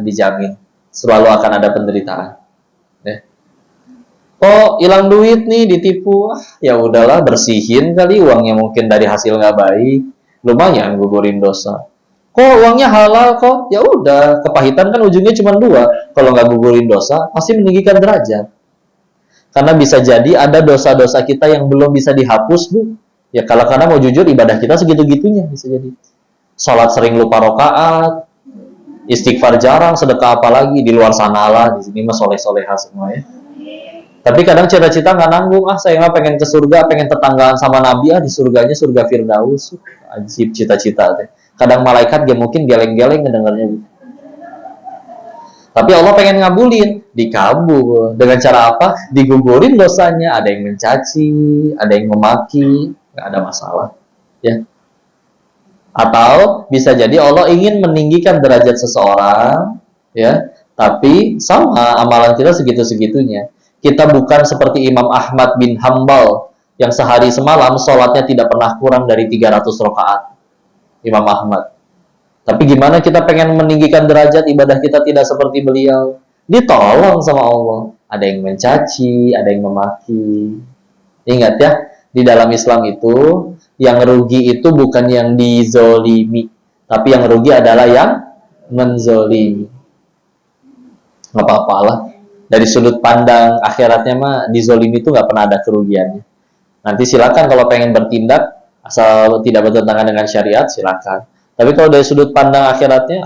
dijamin selalu akan ada penderitaan. Ya. Kok hilang duit nih, ditipu? Ya udahlah, bersihin kali uangnya, mungkin dari hasil nggak baik, lumayan gugurin dosa. Kok uangnya halal kok? Ya udah, kepahitan kan ujungnya cuma dua. Kalau nggak gugurin dosa, pasti meninggikan derajat. Karena bisa jadi ada dosa-dosa kita yang belum bisa dihapus, Bu. Ya kalau karena mau jujur, ibadah kita segitu-gitunya bisa jadi. Sholat sering lupa rakaat, istighfar jarang, sedekah apalagi, di luar sana lah, di sini mah soleh-soleha semua, ya. Tapi kadang cita-cita nggak nanggung, saya mah pengen ke surga, pengen tetanggaan sama Nabi, di surganya surga Firdaus, ajib cita-cita deh. Kadang malaikat dia mungkin geleng-geleng ngedengarnya. Tapi Allah pengen ngabulin, dikabul. Dengan cara apa? Digugurin dosanya, ada yang mencaci, ada yang memaki, nggak ada masalah, ya. Atau bisa jadi Allah ingin meninggikan derajat seseorang, ya, tapi sama amalan kita segitu-segitunya. Kita bukan seperti Imam Ahmad bin Hambal yang sehari semalam sholatnya tidak pernah kurang dari 300 rakaat. Imam Ahmad. Tapi gimana kita pengen meninggikan derajat, ibadah kita tidak seperti beliau? Ditolong sama Allah. Ada yang mencaci, ada yang memaki. Ingat ya, di dalam Islam itu yang rugi itu bukan yang dizolimi, tapi yang rugi adalah yang menzolimi. Nggak apa-apalah. Dari sudut pandang akhiratnya mah dizolimi itu nggak pernah ada kerugiannya. Nanti silakan kalau pengen bertindak asal tidak bertentangan dengan syariat, silakan. Tapi kalau dari sudut pandang akhiratnya,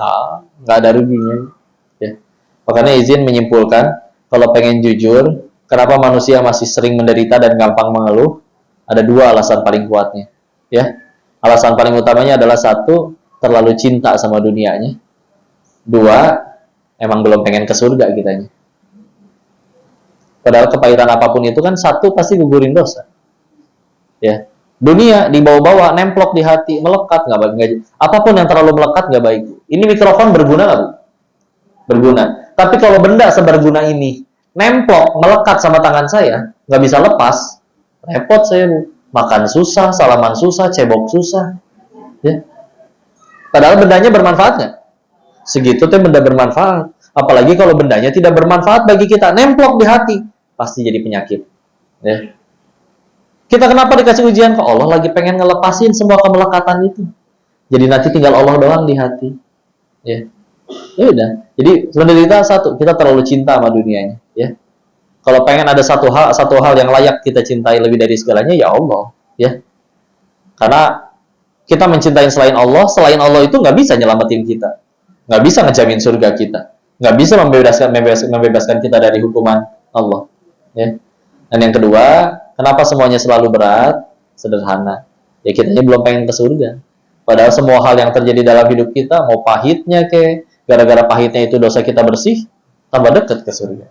nggak ada ruginya, ya. Makanya izin menyimpulkan, kalau pengen jujur, kenapa manusia masih sering menderita dan gampang mengeluh? Ada dua alasan paling kuatnya. Ya, alasan paling utamanya adalah satu, terlalu cinta sama dunianya. Dua, emang belum pengen ke surga kitanya. Padahal kepahitan apapun itu kan satu pasti gugurin dosa. Ya, dunia dibawa-bawa, nemplok di hati, melekat nggak baik. Apapun yang terlalu melekat nggak baik. Ini mikrofon berguna nggak, Bu? Berguna. Tapi kalau benda seberguna ini nemplok, melekat sama tangan saya, nggak bisa lepas, repot saya, Bu. Makan susah, salaman susah, cebok susah. Ya. Padahal bendanya bermanfaat nggak? Segitu tuh benda bermanfaat. Apalagi kalau bendanya tidak bermanfaat bagi kita, nemplok di hati, pasti jadi penyakit. Ya. Kita kenapa dikasih ujian? Kok Allah lagi pengen ngelepasin semua kemelekatan itu. Jadi nanti tinggal Allah doang di hati. Ya. Ya udah. Jadi menderita satu, kita terlalu cinta sama dunianya. Ya. Kalau pengen ada satu hal yang layak kita cintai lebih dari segalanya, ya Allah. Ya. Karena kita mencintai selain Allah itu nggak bisa nyelamatin kita. Nggak bisa ngejamin surga kita. Nggak bisa membebaskan kita dari hukuman Allah. Ya. Dan yang kedua, kenapa semuanya selalu berat? Sederhana. Ya kitanya belum pengen ke surga. Padahal semua hal yang terjadi dalam hidup kita, mau pahitnya gara-gara pahitnya itu dosa kita bersih, tambah dekat ke surga.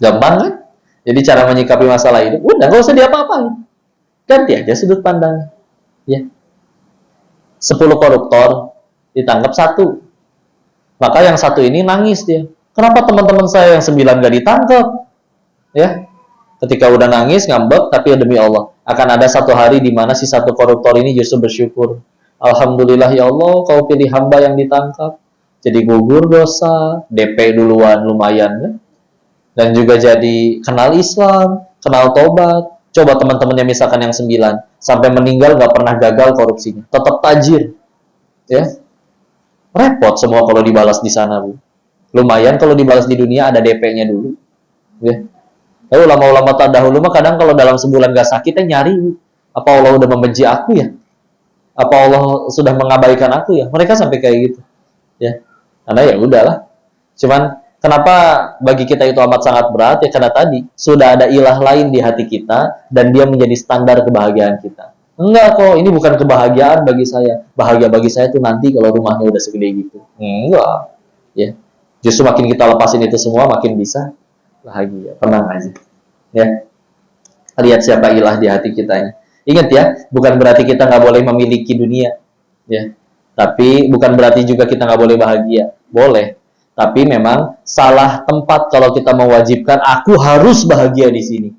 Gampang kan? Jadi cara menyikapi masalah itu, udah nggak usah diapa-apain. Ganti aja sudut pandang. Ya. 10 koruptor ditangkap 1. Maka yang 1 ini nangis dia. Kenapa teman-teman saya yang 9 nggak ditangkap? Ya. Ketika udah nangis, ngambek, tapi demi Allah, akan ada satu hari di mana si 1 koruptor ini justru bersyukur. Alhamdulillah ya Allah, kau pilih hamba yang ditangkap. Jadi gugur dosa, DP duluan lumayan kan? Dan juga jadi kenal Islam, kenal tobat. Coba teman-temannya misalkan yang 9, sampai meninggal nggak pernah gagal korupsinya. Tetap tajir. Ya. Repot semua kalau dibalas di sana, Bu. Lumayan kalau dibalas di dunia ada DP-nya dulu. Ya. Lalu ulama-ulama terdahulu mah kadang kalau dalam sebulan gak sakit nyari, apa Allah udah membenci aku ya? Apa Allah sudah mengabaikan aku ya? Mereka sampai kayak gitu. Ya. Karena ya udahlah. Cuman kenapa bagi kita itu amat sangat berat? Ya karena tadi sudah ada ilah lain di hati kita dan dia menjadi standar kebahagiaan kita. Enggak kok, ini bukan kebahagiaan bagi saya. Bahagia bagi saya itu nanti kalau rumahnya udah segede gitu. Enggak. Ya. Justru makin kita lepasin itu semua makin bisa bahagia, tenang aja. Ya. Lihat siapa ilah di hati kita. Ingat ya, bukan berarti kita nggak boleh memiliki dunia. Ya. Tapi bukan berarti juga kita nggak boleh bahagia. Boleh. Tapi memang salah tempat kalau kita mewajibkan aku harus bahagia di sini.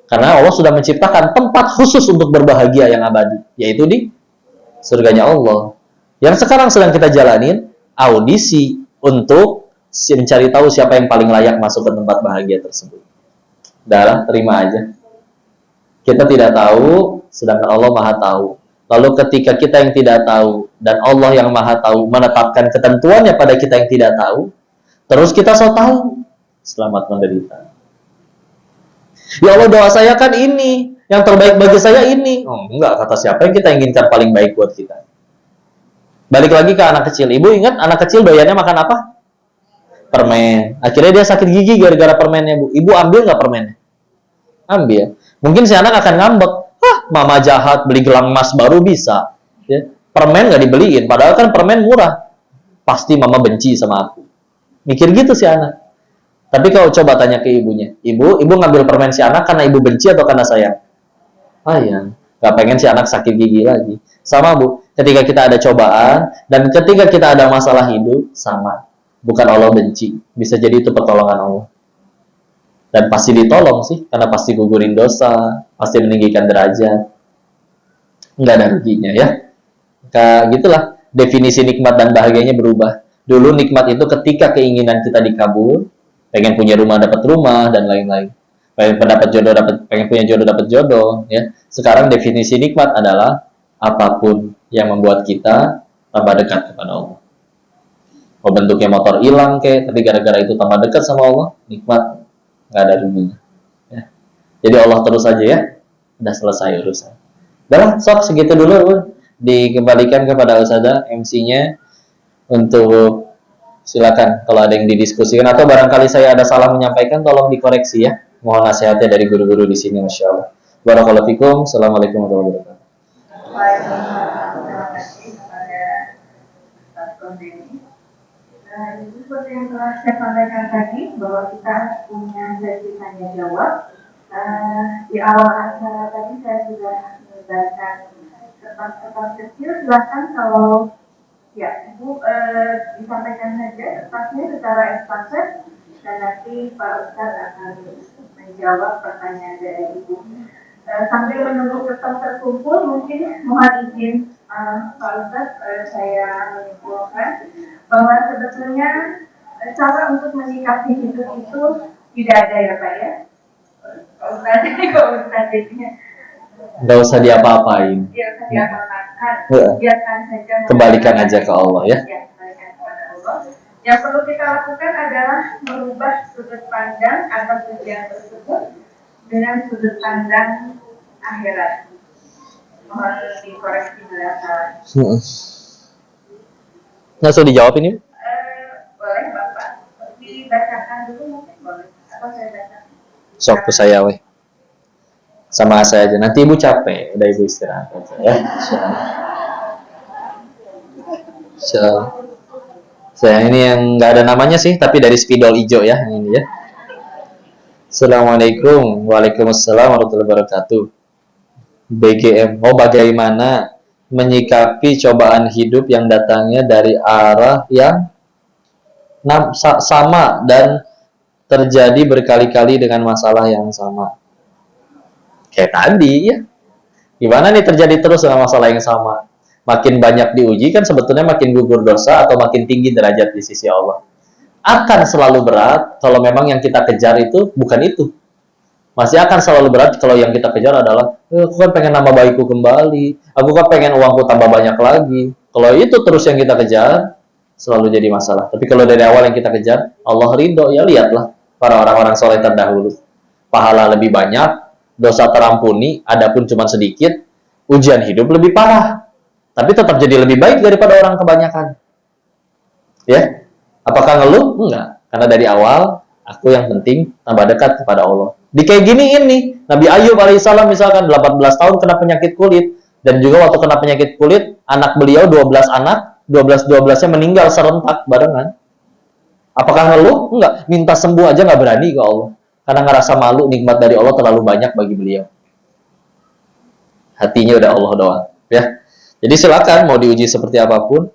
Karena Allah sudah menciptakan tempat khusus untuk berbahagia yang abadi, yaitu di surganya Allah. Yang sekarang sedang kita jalanin audisi untuk mencari tahu siapa yang paling layak masuk ke tempat bahagia tersebut. Darah, terima aja. Kita tidak tahu, sedangkan Allah Maha tahu. Lalu ketika kita yang tidak tahu dan Allah yang Maha tahu menetapkan ketentuannya pada kita yang tidak tahu, terus kita so tahu, selamat menderita. Ya Allah, doa saya kan ini, yang terbaik bagi saya ini. Oh, enggak, kata siapa yang kita inginkan paling baik buat kita. Balik lagi ke anak kecil. Ibu ingat anak kecil doyannya makan apa? Permen. Akhirnya dia sakit gigi gara-gara permennya, Bu. Ibu ambil nggak permennya? Ambil. Mungkin si anak akan ngambek. Mama jahat, beli gelang emas baru bisa. Ya. Permen nggak dibeliin, padahal kan permen murah. Pasti mama benci sama aku. Mikir gitu si anak. Tapi kalau coba tanya ke ibunya, ibu ngambil permen si anak karena ibu benci atau karena sayang? Sayang. Nggak pengen si anak sakit gigi lagi. Sama, Bu. Ketika kita ada cobaan, dan ketika kita ada masalah hidup, sama. Bukan Allah benci, bisa jadi itu pertolongan Allah. Dan pasti ditolong sih, karena pasti gugurin dosa, pasti meninggikan derajat. Nggak ada ruginya ya. Kayak gitulah, definisi nikmat dan bahagianya berubah. Dulu nikmat itu ketika keinginan kita dikabul, pengen punya rumah dapat rumah dan lain-lain. Pengen punya jodoh dapat jodoh. Ya. Sekarang definisi nikmat adalah apapun yang membuat kita tambah dekat kepada Allah. Oh, bentuknya motor hilang tapi gara-gara itu tambah dekat sama Allah, nikmat, nggak ada ruginya. Ya. Jadi Allah terus aja ya, udah selesai urusan. Udah, sok segitu dulu, dikembalikan kepada Ustazah MC-nya untuk Silakan kalau ada yang didiskusikan atau barangkali saya ada salah menyampaikan, tolong dikoreksi ya. Mohon nasihatnya dari guru-guru di sini, masya Allah. Barakallahu fikum. Assalamualaikum warahmatullahi wabarakatuh. Waalaikumsalam. Terima kasih kepada Ustaz Kondeni. Itu seperti yang telah saya sampaikan tadi, bahwa kita punya sesi tanya jawab. Di awal acara tadi saya sudah menjelaskan kertas-kertas kecil. Silakan kalau ya Ibu disampaikan saja kertasnya secara estafet dan nanti Pak Ustaz akan menjawab pertanyaan dari Ibu. Sambil menunggu kertas terkumpul, mungkin mohon izin Pak Ustaz, saya menyimpulkan bahwa sebetulnya cara untuk menyikapi hidup itu tidak ada ya Pak ya. Kalau Ustaz jadinya Nggak usah diapa-apain. Biar saja akan biarkan saja. Kembalikan aja ke Allah ya. Ya, kembalikan kepada Allah. Yang perlu kita lakukan adalah merubah sudut pandang atas ujian tersebut dengan sudut pandang akhirat. Mohon dikoreksi bila salah. Langsung dijawab ini? Boleh Bapak dibacakan dulu mungkin boleh atau saya bacakan? Sok ke saya weh. Sama saya aja. Nanti Ibu capek, udah Ibu istirahat aja ya. Insyaallah. Saya ini yang nggak ada namanya sih, tapi dari spidol hijau ya, yang ini ya. Assalamualaikum. Waalaikumsalam warahmatullahi wabarakatuh. BGM. Oh, bagaimana menyikapi cobaan hidup yang datangnya dari arah yang sama dan terjadi berkali-kali dengan masalah yang sama? Kayak tadi ya. Gimana nih terjadi terus dengan masalah yang sama? Makin banyak diuji kan sebetulnya makin gugur dosa atau makin tinggi derajat di sisi Allah. Akan selalu berat kalau memang yang kita kejar itu bukan itu. Masih akan selalu berat kalau yang kita kejar adalah aku kan pengen nama baikku kembali, aku kan pengen uangku tambah banyak lagi. Kalau itu terus yang kita kejar, selalu jadi masalah. Tapi kalau dari awal yang kita kejar, Allah ridho, ya lihatlah para orang-orang soleh terdahulu. Pahala lebih banyak, dosa terampuni, adapun cuma sedikit, ujian hidup lebih parah. Tapi tetap jadi lebih baik daripada orang kebanyakan. Ya, apakah ngeluh? Enggak. Karena dari awal, aku yang penting tambah dekat kepada Allah. Di kayak gini ini, Nabi Ayub alaihissalam misalkan 18 tahun kena penyakit kulit. Dan juga waktu kena penyakit kulit, anak beliau 12 anak, 12-12-nya meninggal serentak barengan. Apakah ngeluh? Enggak. Minta sembuh aja nggak berani ke Allah. Karena ngerasa malu, nikmat dari Allah terlalu banyak bagi beliau. Hatinya udah Allah doang. Ya. Jadi silakan mau diuji seperti apapun,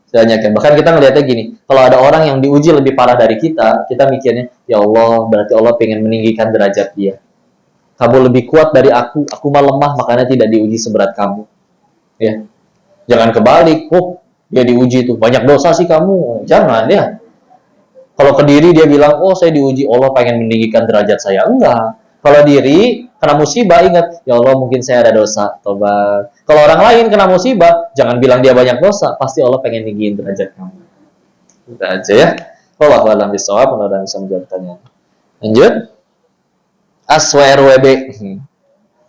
tanyakan. Bahkan kita ngelihatnya gini, kalau ada orang yang diuji lebih parah dari kita mikirnya, ya Allah, berarti Allah pengen meninggikan derajat dia. Kamu lebih kuat dari aku mah lemah, makanya tidak diuji seberat kamu. Ya. Jangan kebalik, dia diuji itu, banyak dosa sih kamu. Jangan ya. Kalau ke diri dia bilang, oh saya diuji, Allah pengen meninggikan derajat saya. Enggak. Kalau diri, kena musibah, ingat, ya Allah mungkin saya ada dosa, tobat. Kalau orang lain kena musibah, jangan bilang dia banyak dosa, pasti Allah pengen tinggiin derajat kamu. Kita aja ya. Wallahu a'lam bishawab, mudah-mudahan bisa menjawab pertanyaan. Lanjut. ASWRWB.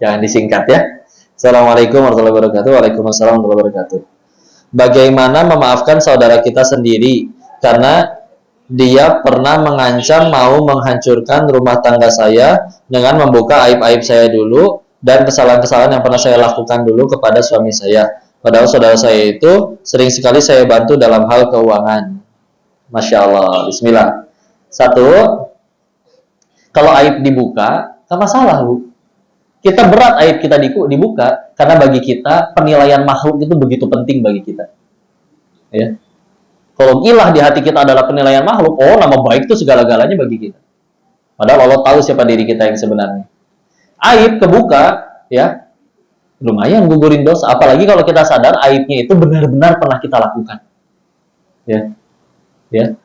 Jangan disingkat ya. Assalamualaikum warahmatullahi wabarakatuh. Waalaikumsalam warahmatullahi wabarakatuh. Bagaimana memaafkan saudara kita sendiri karena dia pernah mengancam mau menghancurkan rumah tangga saya dengan membuka aib-aib saya dulu dan kesalahan-kesalahan yang pernah saya lakukan dulu kepada suami saya. Padahal saudara saya itu sering sekali saya bantu dalam hal keuangan. Masya Allah. Bismillah. Satu, kalau aib dibuka, tak masalah, Bu. Kita berat aib kita dibuka karena bagi kita penilaian makhluk itu begitu penting bagi kita. Ya. Kalau ilah di hati kita adalah penilaian makhluk, nama baik itu segala-galanya bagi kita. Padahal Allah tahu siapa diri kita yang sebenarnya. Aib kebuka, ya, lumayan gugurin dosa. Apalagi kalau kita sadar aibnya itu benar-benar pernah kita lakukan. Ya.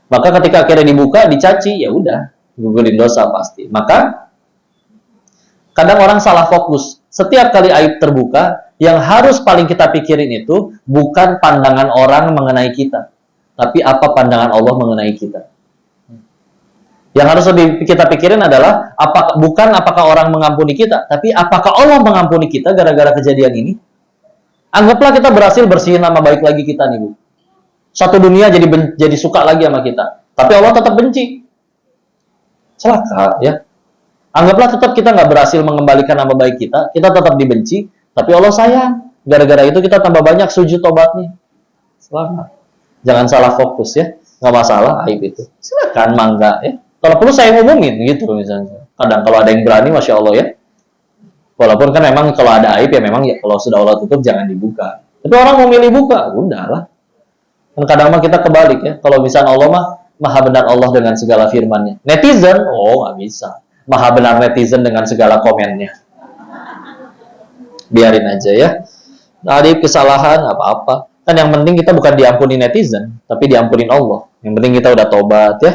Maka ketika akhirnya dibuka, dicaci, ya udah, gugurin dosa pasti. Maka kadang orang salah fokus. Setiap kali aib terbuka, yang harus paling kita pikirin itu bukan pandangan orang mengenai kita, tapi apa pandangan Allah mengenai kita. Yang harus kita pikirin adalah bukan apakah orang mengampuni kita, tapi apakah Allah mengampuni kita gara-gara kejadian ini. Anggaplah kita berhasil bersihin nama baik lagi kita nih, Bu. Satu dunia jadi suka lagi sama kita. Tapi Allah tetap benci. Celaka, ya. Anggaplah tetap kita nggak berhasil mengembalikan nama baik kita tetap dibenci, tapi Allah sayang. Gara-gara itu kita tambah banyak sujud tobatnya. Selamat. Jangan salah fokus ya. Nggak masalah, aib itu. Silakan, mangga ya. Kalau perlu saya umumin gitu misalnya. Kadang kalau ada yang berani, Masya Allah ya. Walaupun kan memang kalau ada aib ya memang ya kalau sudah Allah tutup jangan dibuka. Tapi orang mau milih buka, udahlah. Dan kadang mah kita kebalik ya. Kalau misalnya Allah mah maha benar Allah dengan segala firman-Nya. Netizen, oh nggak bisa. Maha benar netizen dengan segala komennya. Biarin aja ya. Aib kesalahan nggak apa-apa. Kan yang penting kita bukan diampuni netizen, tapi diampunin Allah. Yang penting kita udah tobat ya.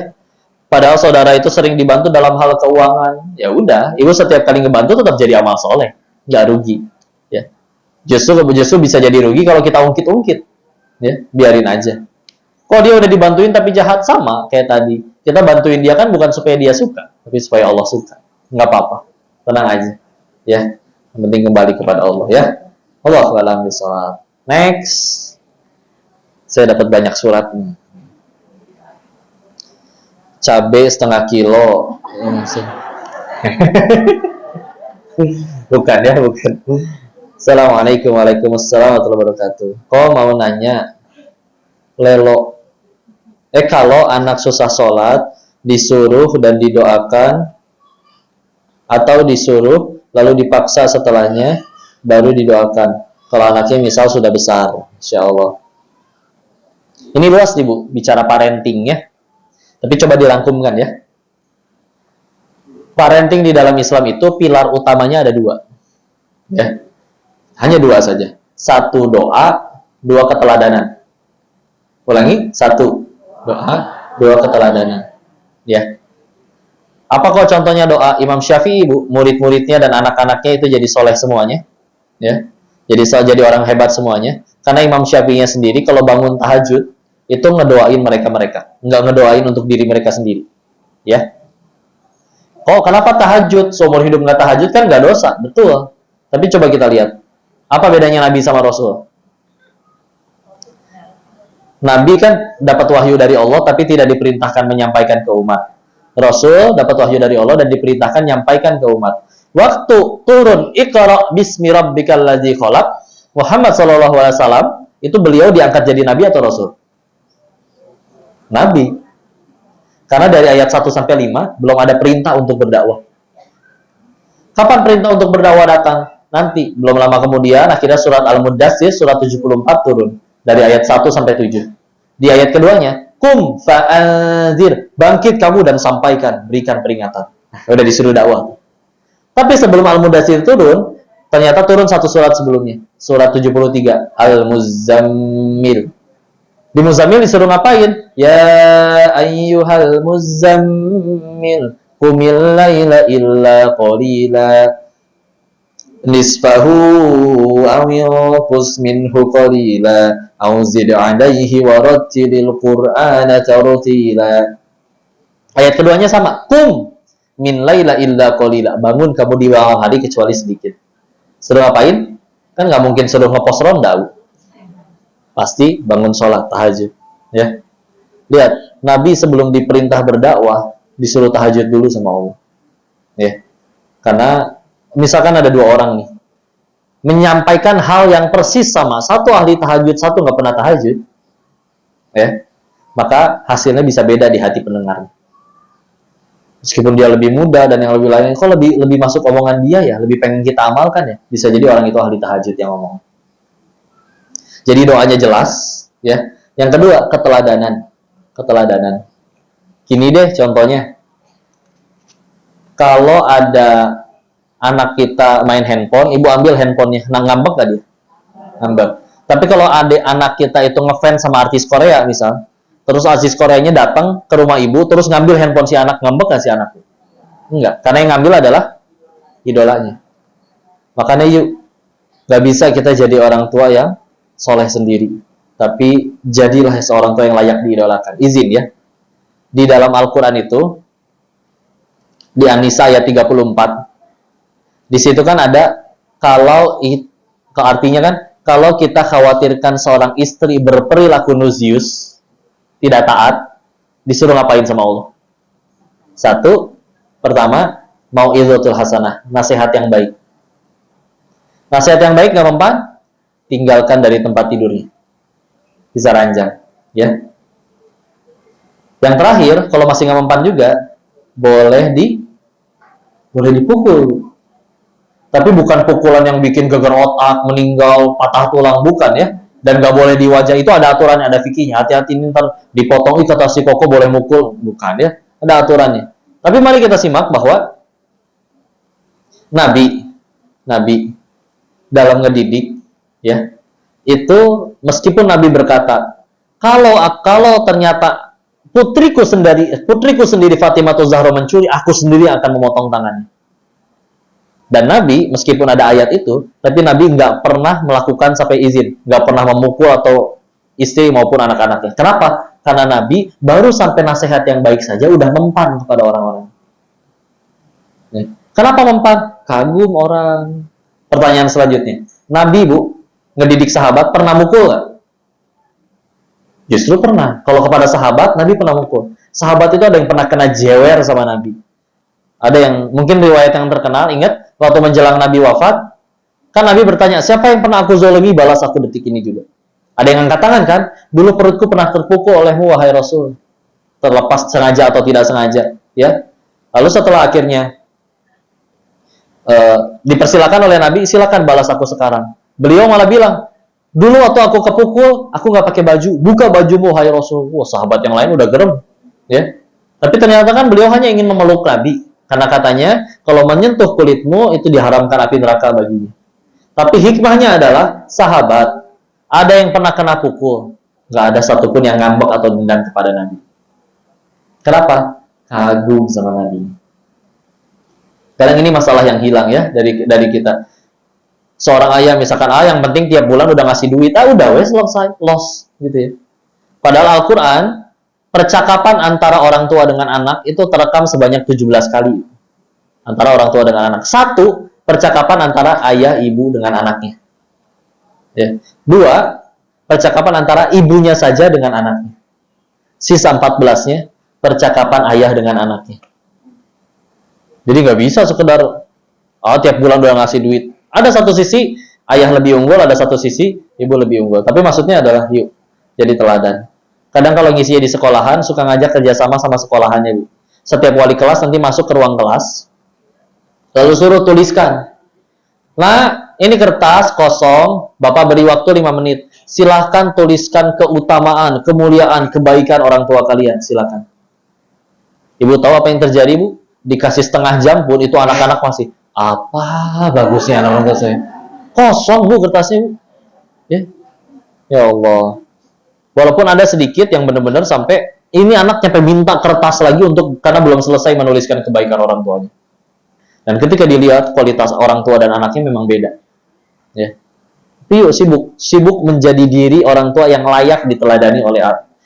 Padahal saudara itu sering dibantu dalam hal keuangan. Ya udah, ibu setiap kali ngebantu tetap jadi amal soleh, nggak rugi. Ya. Justru bisa jadi rugi kalau kita ungkit-ungkit. Ya, biarin aja. Kok dia udah dibantuin tapi jahat, sama kayak tadi. Kita bantuin dia kan bukan supaya dia suka, tapi supaya Allah suka. Nggak apa-apa, tenang aja. Ya, yang penting kembali kepada Allah ya. Allahu a'lam bishawab. Next, saya dapat banyak surat nih. Cabai setengah kilo. Bukan ya, bukan. Assalamualaikum warahmatullahi wabarakatuh. Kok mau nanya, kalau anak susah sholat, disuruh dan didoakan, atau disuruh lalu dipaksa setelahnya baru didoakan. Kalau anaknya misal sudah besar, insya Allah. Ini luas nih Bu, bicara parenting ya. Tapi coba dirangkumkan ya. Parenting di dalam Islam itu pilar utamanya ada 2. Ya. Hanya 2 saja. 1 doa, 2 keteladanan. Ulangi, 1 doa, 2 keteladanan. Ya. Apa kok contohnya doa Imam Syafi'i, Bu? Murid-muridnya dan anak-anaknya itu jadi soleh semuanya. Ya. Jadi orang hebat semuanya. Karena Imam Syafi'inya sendiri kalau bangun tahajud itu ngedoain mereka-mereka, nggak ngedoain untuk diri mereka sendiri. Ya. Oh, kenapa tahajud? Seumur hidup nggak tahajud kan nggak dosa, betul. Tapi coba kita lihat, apa bedanya Nabi sama Rasul? Nabi kan dapat wahyu dari Allah, tapi tidak diperintahkan menyampaikan ke umat. Rasul dapat wahyu dari Allah dan diperintahkan menyampaikan ke umat. Waktu turun Iqra bismi rabbikal ladzi khalaq, Muhammad SAW itu beliau diangkat jadi Nabi atau Rasul? Nabi. Karena dari ayat 1 sampai 5 belum ada perintah untuk berdakwah. Kapan perintah untuk berdakwah datang? Nanti, belum lama kemudian akhirnya surat Al-Muddatsir surat 74 turun dari ayat 1 sampai 7. Di ayat keduanya, kum fa'anzir, bangkit kamu dan sampaikan, berikan peringatan. Nah, udah disuruh dakwah. Tapi sebelum Al-Muddatsir turun, ternyata turun 1 surat sebelumnya, surat 73 Al-Muzammil. Di Muzammil disuruh ngapain? Ya ayyuhal muzammil qumil laila illa qalila nisfahu aw yanqus minhu qalila aw zid 'alaihi wa rattilil qur'ana tartila. Ayat keduanya sama. Qum min laila illa qalila. Bangun kamu di malam hari kecuali sedikit. Suruh ngapain? Kan nggak mungkin suruh ngepost ronda. Pasti bangun sholat tahajud ya. Lihat, Nabi sebelum diperintah berdakwah disuruh tahajud dulu sama Allah ya. Karena misalkan ada 2 orang nih menyampaikan hal yang persis sama, satu ahli tahajud, satu nggak pernah tahajud ya, maka hasilnya bisa beda di hati pendengar. Meskipun dia lebih muda dan yang lebih lain, kok lebih masuk omongan dia ya, lebih pengen kita amalkan ya, bisa jadi orang itu ahli tahajud yang ngomong. Jadi doanya jelas, ya. Yang kedua, keteladanan. Keteladanan. Gini deh contohnya. Kalau ada anak kita main handphone, ibu ambil handphonenya, ngambek gak dia? Ngambek. Tapi kalau anak kita itu ngefans sama artis Korea misal, terus artis Koreanya datang ke rumah ibu, terus ngambil handphone si anak, ngambek gak si anak? Enggak, karena yang ngambil adalah idolanya. Makanya yuk, gak bisa kita jadi orang tua yang soleh sendiri, tapi jadilah seorang tua yang layak diidolakan. Izin ya, di dalam Al-Quran itu di An-Nisa ayat 34, di situ kan ada artinya kan kalau kita khawatirkan seorang istri berperilaku nuzius, tidak taat, disuruh ngapain sama Allah? Satu, pertama, mau'izatul hasanah, nasihat yang baik. Nasihat yang baik nggak mempan, tinggalkan dari tempat tidurnya, bisa ranjang, ya. Yang terakhir, kalau masih nggak mempan juga, boleh dipukul. Tapi bukan pukulan yang bikin geger otak, meninggal, patah tulang, bukan ya. Dan nggak boleh di wajah, itu ada aturannya, ada fikihnya. Hati-hati ini ntar dipotong, kata si koko boleh mukul, bukan ya. Ada aturannya. Tapi mari kita simak bahwa Nabi dalam ngedidik, ya, itu meskipun Nabi berkata, kalau ternyata putriku sendiri Fatimah Zahra mencuri, aku sendiri akan memotong tangannya. Dan Nabi, meskipun ada ayat itu, tapi Nabi nggak pernah melakukan sampai izin, nggak pernah memukul atau istri maupun anak-anaknya. Kenapa? Karena Nabi baru sampai nasihat yang baik saja udah mempan kepada orang-orang. Kenapa mempan? Kagum orang. Pertanyaan selanjutnya, Nabi ngedidik sahabat pernah mukul nggak? Justru pernah. Kalau kepada sahabat, Nabi pernah mukul. Sahabat itu ada yang pernah kena jewer sama Nabi. Ada yang mungkin riwayat yang terkenal, ingat waktu menjelang Nabi wafat, kan Nabi bertanya, siapa yang pernah aku zolimi, balas aku detik ini juga. Ada yang angkat tangan kan, dulu perutku pernah terpukul olehmu wahai Rasul, terlepas sengaja atau tidak sengaja, ya. Lalu setelah akhirnya dipersilakan oleh Nabi, silakan balas aku sekarang. Beliau malah bilang, dulu waktu aku kepukul, aku nggak pakai baju, buka bajumu wahai Rasul. Wah, sahabat yang lain udah gerem, ya. Tapi ternyata kan beliau hanya ingin memeluk Nabi. Karena katanya, kalau menyentuh kulitmu, itu diharamkan api neraka baginya. Tapi hikmahnya adalah, sahabat, ada yang pernah kena pukul. Nggak ada satupun yang ngambek atau dendam kepada Nabi. Kenapa? Kagum sama Nabi. Kadang ini masalah yang hilang ya, dari kita. Seorang ayah, misalkan, yang penting tiap bulan udah ngasih duit. Udah, selesai, loss, gitu ya. Padahal Al-Quran, percakapan antara orang tua dengan anak itu terekam sebanyak 17 kali. Antara orang tua dengan anak. 1, percakapan antara ayah ibu dengan anaknya. Ya. 2, percakapan antara ibunya saja dengan anaknya. Sisa 14-nya, percakapan ayah dengan anaknya. Jadi nggak bisa sekedar tiap bulan udah ngasih duit. Ada satu sisi ayah lebih unggul, ada satu sisi ibu lebih unggul. Tapi maksudnya adalah yuk jadi teladan. Kadang kalau ngisinya di sekolahan, suka ngajak kerjasama sama sekolahannya, Bu. Setiap wali kelas nanti masuk ke ruang kelas, lalu suruh tuliskan. Nah, ini kertas kosong, Bapak beri waktu 5 menit. Silahkan tuliskan keutamaan, kemuliaan, kebaikan orang tua kalian. Silahkan. Ibu tahu apa yang terjadi, Bu? Dikasih setengah jam pun, itu anak-anak masih, apa bagusnya anak-anak saya? Kosong, Bu, kertasnya, Bu. Ya Allah. Walaupun ada sedikit yang benar-benar sampai ini anak sampai minta kertas lagi karena belum selesai menuliskan kebaikan orang tuanya. Dan ketika dilihat kualitas orang tua dan anaknya memang beda. Ya. Tapi yuk sibuk menjadi diri orang tua yang layak diteladani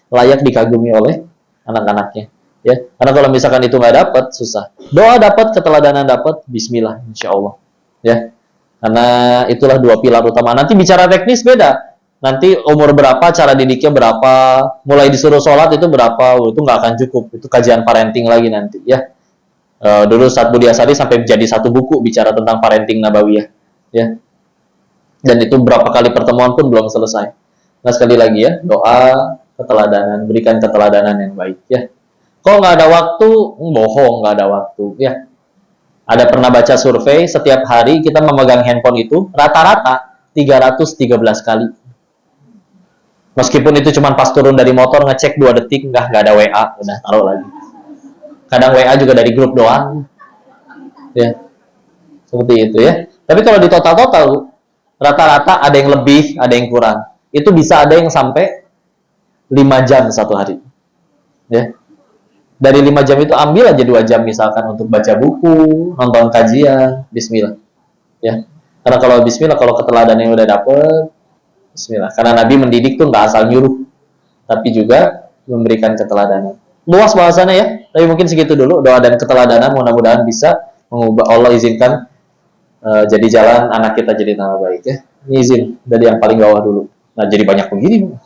layak dikagumi oleh anak-anaknya. Ya. Karena kalau misalkan itu nggak dapat, susah. Doa dapat, keteladanan dapat, bismillah, insya Allah. Ya. Karena itulah 2 pilar utama. Nanti bicara teknis beda. Nanti umur berapa, cara didiknya berapa, mulai disuruh sholat itu berapa, itu nggak akan cukup. Itu kajian parenting lagi nanti, ya. Dulu Ustadz Budi Asari sampai jadi 1 buku bicara tentang parenting nabawiyah, ya. Dan itu berapa kali pertemuan pun belum selesai. Nah, sekali lagi ya, doa, keteladanan, berikan keteladanan yang baik, ya. Kok nggak ada waktu? Bohong, nggak ada waktu, ya. Ada pernah baca survei, setiap hari kita memegang handphone itu, rata-rata 313 kali. Meskipun itu cuma pas turun dari motor, ngecek 2 detik, nggak ada WA, udah taruh lagi. Kadang WA juga dari grup doang. Ya. Seperti itu ya. Tapi kalau di total, rata-rata ada yang lebih, ada yang kurang. Itu bisa ada yang sampai 5 jam satu hari. Ya. Dari 5 jam itu ambil aja 2 jam misalkan untuk baca buku, nonton kajian, bismillah. Ya. Karena kalau bismillah, kalau keteladan yang udah dapet, bismillah. Karena Nabi mendidik tuh nggak asal nyuruh, tapi juga memberikan keteladanan. Luas bahasannya ya, tapi mungkin segitu dulu. Doa dan keteladanan mudah-mudahan bisa mengubah, Allah izinkan jadi jalan anak kita jadi nama baik ya. Ini izin dari yang paling bawah dulu. Nah, jadi banyak begini.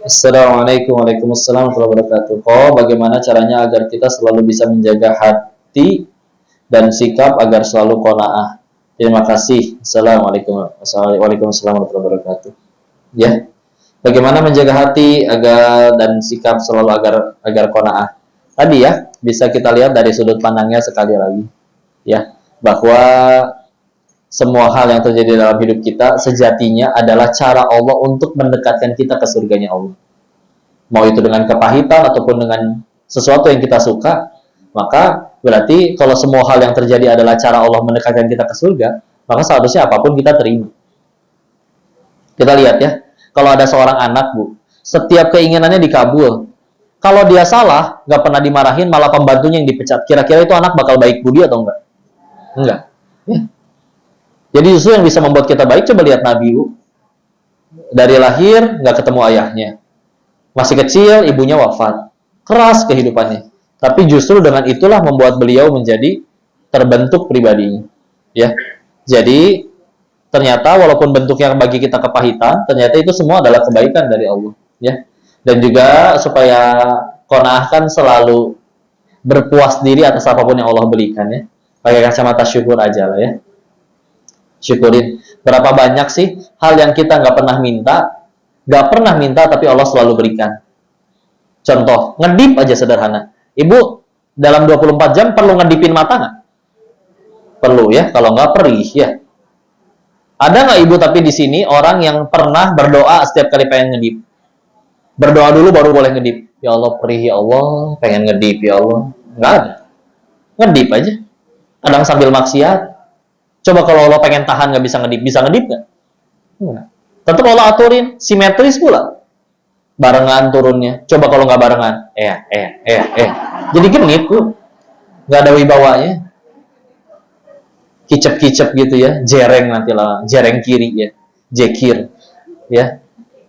Assalamualaikum warahmatullahi wabarakatuh. Bagaimana caranya agar kita selalu bisa menjaga hati dan sikap agar selalu qanaah? Terima kasih. Assalamualaikum warahmatullahi wabarakatuh. Ya, bagaimana menjaga hati dan sikap selalu agar qanaah? Tadi ya, bisa kita lihat dari sudut pandangnya sekali lagi, ya, bahwa semua hal yang terjadi dalam hidup kita sejatinya adalah cara Allah untuk mendekatkan kita ke surganya Allah. Mau itu dengan kepahitan ataupun dengan sesuatu yang kita suka, maka berarti kalau semua hal yang terjadi adalah cara Allah mendekatkan kita ke surga, maka seharusnya apapun kita terima. Kita lihat ya, kalau ada seorang anak, Bu, setiap keinginannya dikabul. Kalau dia salah, nggak pernah dimarahin, malah pembantunya yang dipecat. Kira-kira itu anak bakal baik budi atau enggak? Enggak. Ya. Jadi justru yang bisa membuat kita baik, coba lihat Nabi, Bu. Dari lahir, nggak ketemu ayahnya. Masih kecil, ibunya wafat. Keras kehidupannya. Tapi justru dengan itulah membuat beliau menjadi terbentuk pribadinya. Ya. Jadi, ternyata walaupun bentuknya bagi kita kepahitan, ternyata itu semua adalah kebaikan dari Allah. Ya. Dan juga supaya qanaah kan selalu berpuas diri atas apapun yang Allah berikan, ya. Pakai kacamata syukur aja lah, ya. Syukurin. Berapa banyak sih hal yang kita nggak pernah minta tapi Allah selalu berikan. Contoh, ngedip aja sederhana. Ibu dalam 24 jam perlu ngedipin mata nggak? Perlu, ya. Kalau nggak perih, ya. Ada nggak ibu tapi di sini orang yang pernah berdoa setiap kali pengen ngedip? Berdoa dulu baru boleh ngedip. Ya Allah, perih ya Allah, pengen ngedip ya Allah. Nggak ada. Ngedip aja. Kadang sambil maksiat. Coba kalau Allah pengen tahan nggak bisa ngedip nggak? Enggak. Tetap Allah aturin, simetris pula. Barengan turunnya. Coba kalau nggak barengan, jadi genit, Bu. Nggak ada wibawanya. Kicep-kicep gitu ya, jereng nanti lah, jereng kiri ya, jekir, ya.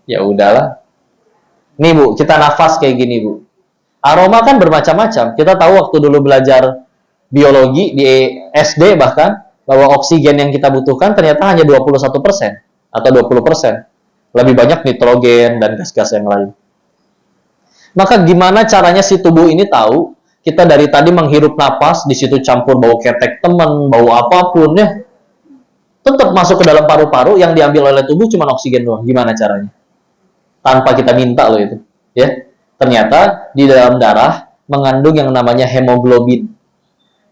Ya udahlah. Nih, Bu, kita nafas kayak gini, Bu. Aroma kan bermacam-macam. Kita tahu waktu dulu belajar biologi di SD bahkan, bahwa oksigen yang kita butuhkan ternyata hanya 21% atau 20%. Lebih banyak nitrogen dan gas-gas yang lain. Maka gimana caranya si tubuh ini tahu kita dari tadi menghirup napas, di situ campur bau ketek teman, bau apapun, ya. Tetap masuk ke dalam paru-paru, yang diambil oleh tubuh cuma oksigen doang. Gimana caranya? Tanpa kita minta loh itu, ya. Ternyata di dalam darah mengandung yang namanya hemoglobin.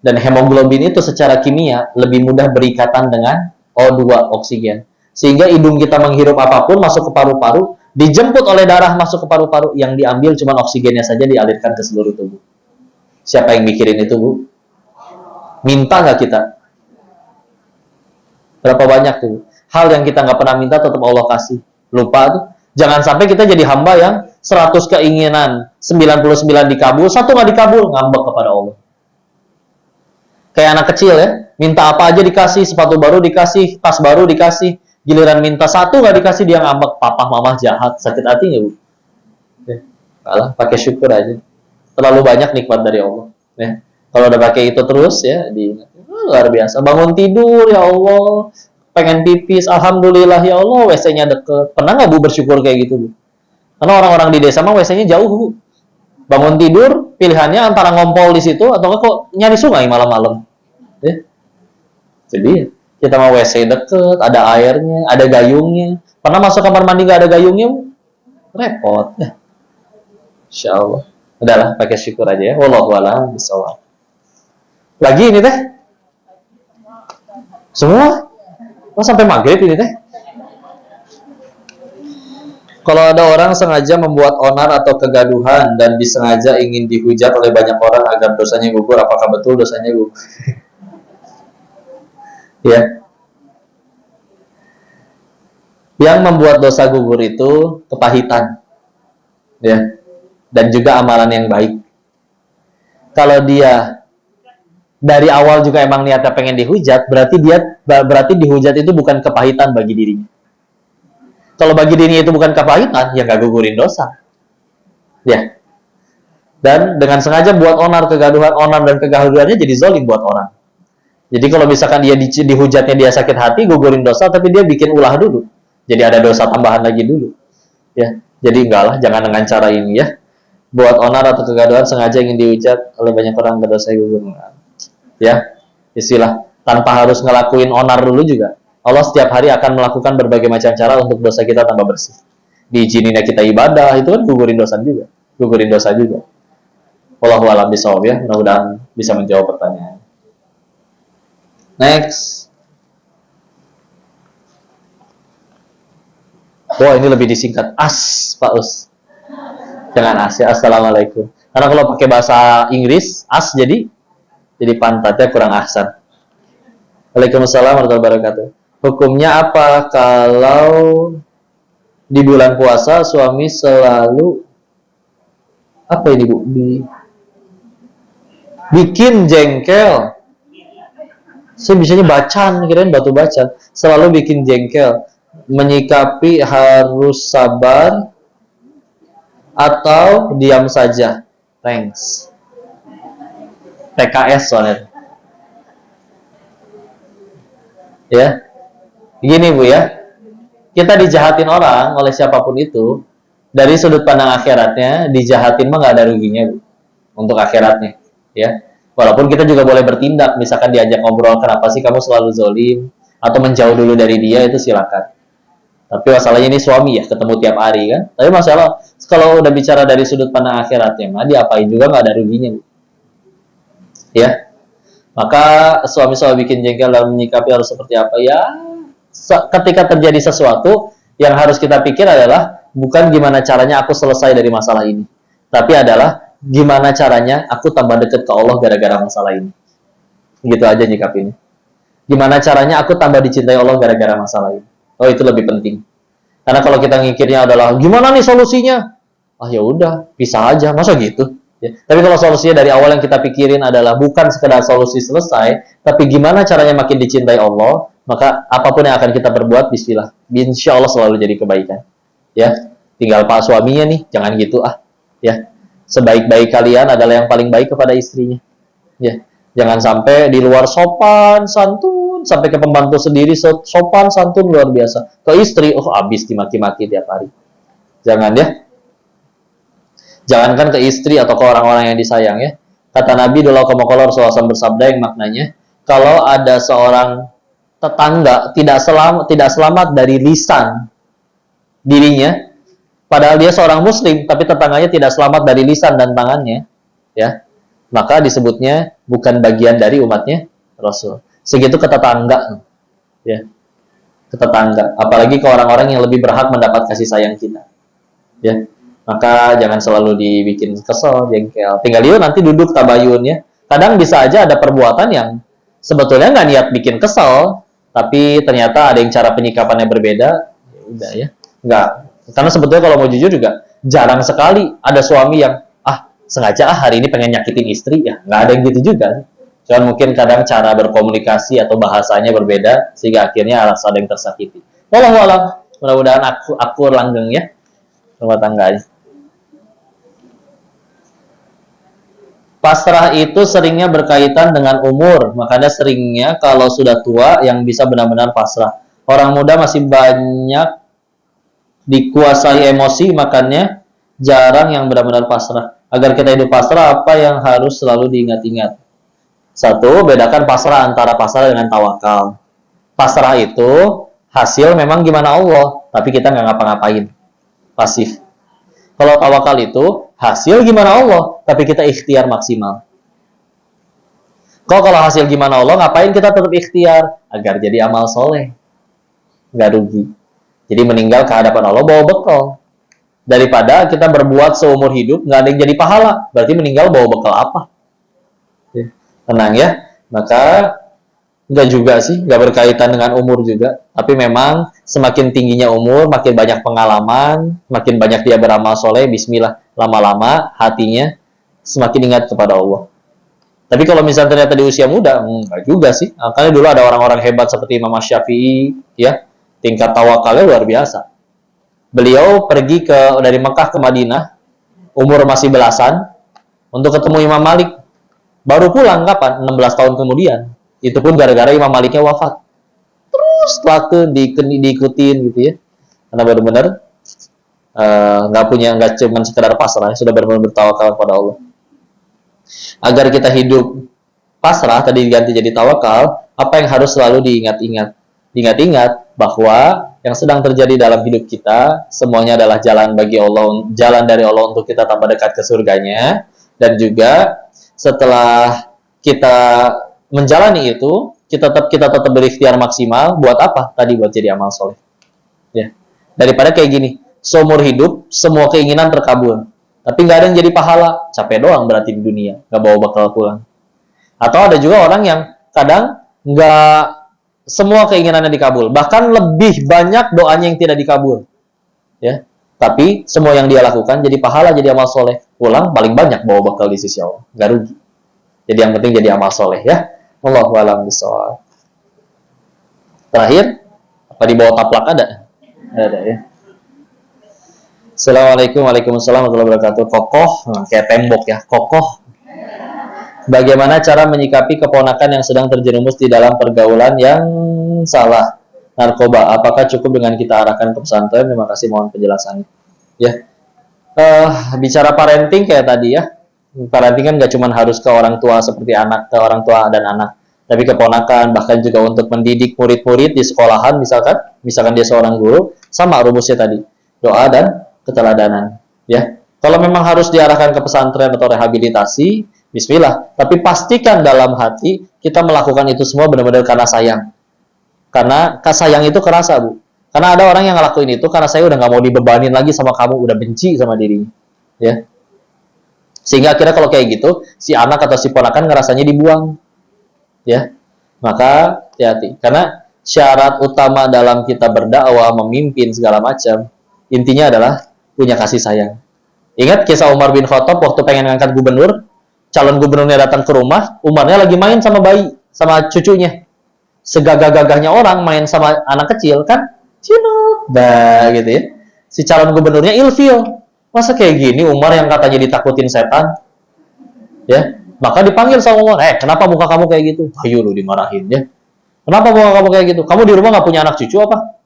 Dan hemoglobin itu secara kimia lebih mudah berikatan dengan O2, oksigen. Sehingga hidung kita menghirup apapun masuk ke paru-paru, dijemput oleh darah masuk ke paru-paru, yang diambil cuma oksigennya saja dialirkan ke seluruh tubuh. Siapa yang mikirin itu, Bu? Minta nggak kita? Berapa banyak tuh? Hal yang kita nggak pernah minta tetap Allah kasih. Lupa tuh. Jangan sampai kita jadi hamba yang 100 keinginan, 99 dikabul, 1 nggak dikabul, ngambek kepada Allah. Kayak anak kecil, ya. Minta apa aja dikasih, sepatu baru dikasih, tas baru dikasih. Giliran minta 1 nggak dikasih, dia ngambek. Papa, mama jahat. Sakit hati nggak, Bu? Ya. Kalah, pakai syukur aja. Terlalu banyak nikmat dari Allah. Ya. Kalau udah pakai itu terus, ya, luar biasa. Bangun tidur, ya Allah. Pengen pipis, alhamdulillah, ya Allah, WC-nya deket. Pernah nggak, Bu, bersyukur kayak gitu, Bu? Karena orang-orang di desa mah WC-nya jauh, Bu. Bangun tidur, pilihannya antara ngompol di situ atau kok nyari sungai malam-malam. Ya. Jadi kita mau WC deket, ada airnya, ada gayungnya. Pernah masuk kamar mandi nggak ada gayungnya? Repot. Ya. Insya Allah. Udahlah, pakai syukur aja ya. Wallahu a'lam bishawab. Lagi ini teh? Semua? Oh, sampai maghrib ini teh? Kalau ada orang sengaja membuat onar atau kegaduhan dan disengaja ingin dihujat oleh banyak orang agar dosanya gugur, apakah betul dosanya gugur? Ya. Yang membuat dosa gugur itu kepahitan. Ya. Dan juga amalan yang baik. Kalau dia dari awal juga emang niatnya pengen dihujat, berarti dihujat itu bukan kepahitan bagi dirinya. Kalau bagi dirinya itu bukan kepahitan, ya nggak gugurin dosa. Ya. Dan dengan sengaja buat onar dan kegaduhannya jadi zalim buat orang. Jadi kalau misalkan dia dihujatnya dia sakit hati, gugurin dosa, tapi dia bikin ulah dulu. Jadi ada dosa tambahan lagi dulu. Ya, jadi enggak lah, jangan dengan cara ini ya. Buat onar atau kegaduhan sengaja ingin dihujat oleh banyak orang berdosa gugur. Ya, istilah tanpa harus ngelakuin onar dulu juga. Allah setiap hari akan melakukan berbagai macam cara untuk dosa kita tambah bersih. Diizininnya kita ibadah, itu kan gugurin dosa juga. Gugurin dosa juga. Wallahu a'lam bishawab ya. Mudah-mudahan bisa menjawab pertanyaan. Next. Wah, ini lebih disingkat. As, Pak Us. Jangan as ya. Assalamualaikum. Karena kalau pakai bahasa Inggris, as jadi pantatnya kurang ahsan. Waalaikumsalam warahmatullahi wabarakatuh. Hukumnya apa kalau di bulan puasa suami selalu apa ini Bu? Bikin jengkel. Saya bisanya bacan, kirain batu bacan. Selalu bikin jengkel. Menyikapi harus sabar atau diam saja. Thanks. PKS soalnya. Ya. Gini Bu ya. Kita dijahatin orang oleh siapapun itu, dari sudut pandang akhiratnya, dijahatin mah nggak ada ruginya Bu. Untuk akhiratnya. Ya. Walaupun kita juga boleh bertindak, misalkan diajak ngobrol, kenapa sih kamu selalu zolim, atau menjauh dulu dari dia, itu silakan. Tapi masalahnya ini suami ya, ketemu tiap hari kan. Tapi masalah, kalau udah bicara dari sudut pandang akhiratnya, mah diapain juga nggak ada ruginya. Ya, maka suami selalu bikin jengkel dalam menyikapi harus seperti apa ya. Ketika terjadi sesuatu, yang harus kita pikir adalah bukan gimana caranya aku selesai dari masalah ini, tapi adalah gimana caranya aku tambah dekat ke Allah gara-gara masalah ini. Gitu aja nyikapinnya. Gimana caranya aku tambah dicintai Allah gara-gara masalah ini. Oh, itu lebih penting. Karena kalau kita ngikirnya adalah gimana nih solusinya? Ah ya udah, pisah aja, masa gitu. Ya. Tapi kalau solusinya dari awal yang kita pikirin adalah bukan sekedar solusi selesai, tapi gimana caranya makin dicintai Allah, maka apapun yang akan kita berbuat, bismillah, insya Allah selalu jadi kebaikan. Ya, tinggal pak suaminya nih, jangan gitu ya, sebaik-baik kalian adalah yang paling baik kepada istrinya. Ya, jangan sampai di luar sopan santun, sampai ke pembantu sendiri sopan santun luar biasa, ke istri habis dimaki-maki tiap hari. Jangan ya. Jangankan ke istri atau ke orang-orang yang disayang ya. Kata Nabi dalam Rasulullah SAW bersabda yang maknanya, kalau ada seorang tetangga tidak selamat dari lisan dirinya, padahal dia seorang muslim, tapi tetangganya tidak selamat dari lisan dan tangannya, ya, maka disebutnya bukan bagian dari umatnya Rasul. Segitu ke tetangga, ya, ke tetangga. Apalagi ke orang-orang yang lebih berhak mendapat kasih sayang kita, ya. Maka jangan selalu dibikin kesel, jengkel. Tinggal yuk nanti duduk tabayun ya. Kadang bisa aja ada perbuatan yang sebetulnya nggak niat bikin kesel, tapi ternyata ada yang cara penyikapannya berbeda. Ya udah ya, nggak. Karena sebetulnya kalau mau jujur juga jarang sekali ada suami yang sengaja hari ini pengen nyakitin istri ya. Nggak ada yang gitu juga. Cuman mungkin kadang cara berkomunikasi atau bahasanya berbeda sehingga akhirnya ada yang tersakiti. Wallahu a'lam. Mudah-mudahan aku langgeng ya rumah tangganya. Pasrah itu seringnya berkaitan dengan umur, makanya seringnya kalau sudah tua yang bisa benar-benar pasrah. Orang muda masih banyak dikuasai emosi, makanya jarang yang benar-benar pasrah. Agar kita hidup pasrah, apa yang harus selalu diingat-ingat? Satu, bedakan pasrah antara pasrah dengan tawakal. Pasrah itu hasil memang gimana Allah, tapi kita nggak ngapa-ngapain, pasif. Kalau tawakal itu hasil gimana Allah, tapi kita ikhtiar maksimal. Kalau hasil gimana Allah, ngapain kita tetap ikhtiar? Agar jadi amal soleh. Nggak rugi. Jadi meninggal ke hadapan Allah bawa bekal. Daripada kita berbuat seumur hidup, nggak ada yang jadi pahala. Berarti meninggal bawa bekal apa? Tenang ya. Maka nggak juga sih, nggak berkaitan dengan umur juga. Tapi memang semakin tingginya umur, makin banyak pengalaman, makin banyak dia beramal soleh, bismillah, lama-lama hatinya semakin ingat kepada Allah. Tapi kalau misalnya ternyata di usia muda, enggak juga sih. Makanya dulu ada orang-orang hebat seperti Imam Syafi'i, ya, tingkat tawakalnya luar biasa. Beliau pergi dari Mekah ke Madinah, umur masih belasan, untuk ketemu Imam Malik. Baru pulang kapan? 16 tahun kemudian. Itu pun gara-gara Imam Maliknya wafat. Terus waktu diikutin gitu ya. karena benar-benar nggak cuma sekedar pasrah, sudah benar-benar bertawakal kepada Allah. Agar kita hidup pasrah tadi diganti jadi tawakal, apa yang harus selalu diingat bahwa yang sedang terjadi dalam hidup kita semuanya adalah jalan bagi Allah, jalan dari Allah untuk kita tambah dekat ke surganya. Dan juga setelah kita menjalani itu, kita tetap berikhtiar maksimal. Buat apa? Tadi buat jadi amal soleh. Ya. Daripada kayak gini, seumur hidup semua keinginan terkabul, tapi nggak ada yang jadi pahala, capek doang berarti di dunia, nggak bawa bakal pulang. Atau ada juga orang yang kadang nggak semua keinginannya dikabul, bahkan lebih banyak doanya yang tidak dikabul, ya. Tapi semua yang dia lakukan jadi pahala, jadi amal soleh, pulang paling banyak bawa bakal di sisi Allah, nggak rugi. Jadi yang penting jadi amal soleh, ya. Wallahu a'lam bishawab. Terakhir, apa di bawah taplak ada? Ada, ya. Assalamualaikum warahmatullahi wabarakatuh. Kokoh, kayak tembok ya, kokoh. Bagaimana cara menyikapi keponakan yang sedang terjerumus di dalam pergaulan yang salah, narkoba? Apakah cukup dengan kita arahkan ke pesantren? Terima kasih, mohon penjelasannya. Ya, bicara parenting kayak tadi ya. Parenting kan nggak cuma harus ke orang tua seperti anak, ke orang tua dan anak, tapi keponakan, bahkan juga untuk mendidik murid-murid di sekolahan, misalkan dia seorang guru, sama rumusnya tadi, doa dan keteladanan. Ya, kalau memang harus diarahkan ke pesantren atau rehabilitasi, bismillah, tapi pastikan dalam hati kita melakukan itu semua benar-benar karena sayang. Karena sayang itu kerasa, Bu. Karena ada orang yang ngelakuin itu karena saya udah nggak mau dibebanin lagi sama kamu, udah benci sama dirinya, ya. Sehingga akhirnya kalau kayak gitu, si anak atau si ponakan ngerasanya dibuang, ya. Maka hati-hati, karena syarat utama dalam kita berdakwah, memimpin segala macam, intinya adalah punya kasih sayang. Ingat kisah Umar bin Khattab waktu pengen ngangkat gubernur, calon gubernurnya datang ke rumah, Umarnya lagi main sama bayi, sama cucunya. Segagah-gagahnya orang main sama anak kecil, kan? Cinut, dah gitu ya. Si calon gubernurnya ilfil. Masa kayak gini Umar yang katanya ditakutin setan? Ya, maka dipanggil sama Umar. Kenapa muka kamu kayak gitu? Ayo lu dimarahin ya. Kenapa muka kamu kayak gitu? Kamu di rumah nggak punya anak cucu apa?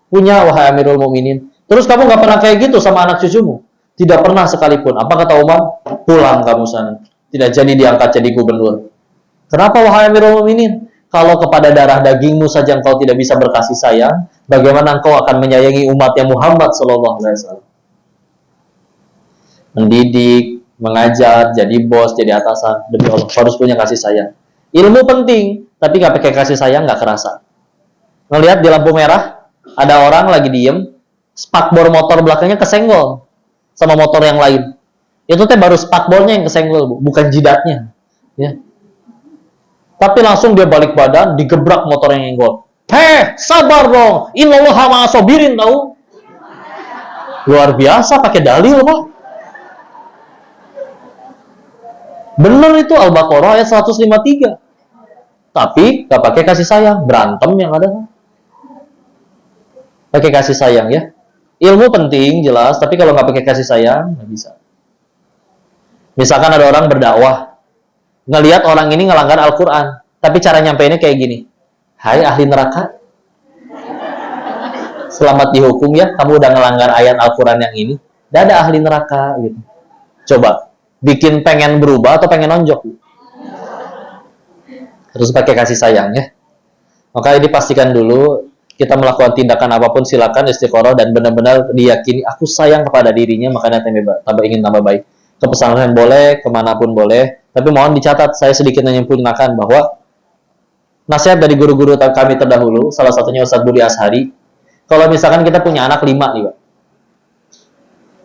Punya, wahai Amirul Mukminin. Terus kamu nggak pernah kayak gitu sama anak cucumu? Tidak pernah sekalipun. Apa kata Umar? Pulang kamu sana. Tidak jadi diangkat jadi gubernur. Kenapa wahai Amirul Mukminin? Kalau kepada darah dagingmu saja engkau tidak bisa berkasih sayang, bagaimana engkau akan menyayangi umatnya Muhammad sallallahu alaihi wasallam? Mendidik, mengajar, jadi bos, jadi atasan, demi Allah harus punya kasih sayang. Ilmu penting, tapi nggak pakai kasih sayang nggak kerasa. Ngelihat di lampu merah ada orang lagi diem, spakbor motor belakangnya kesenggol sama motor yang lain. Itu teh baru spakbornya yang kesenggol, Bu, bukan jidatnya. Ya. Tapi langsung dia balik badan, digebrak motor yang nyenggol. Sabar dong, innallaha ma'as sabirin, tahu? Luar biasa, pakai dalil, Pak. Bener itu Al-Baqarah ayat 153. Tapi gak pakai kasih sayang, berantem yang ada. Pakai kasih sayang ya. Ilmu penting jelas, tapi kalau nggak pakai kasih sayang nggak bisa. Misalkan ada orang berdakwah, ngelihat orang ini ngelanggar Al-Quran, tapi cara nyampeinnya kayak gini. Hai ahli neraka, selamat dihukum ya, kamu udah ngelanggar ayat Al-Quran yang ini. Tidak ada ahli neraka gitu. Coba bikin pengen berubah atau pengen nonjok? Harus pakai kasih sayang ya. Maka ini pastikan dulu kita melakukan tindakan apapun, silakan istiqoroh dan benar-benar diyakini aku sayang kepada dirinya, makanya ingin tambah baik. Ke pesantren boleh, kemanapun boleh, tapi mohon dicatat, saya sedikit menyempurnakan bahwa nasihat dari guru-guru kami terdahulu, salah satunya Ustaz Budi Ashari, kalau misalkan kita punya anak 5 nih, Pak.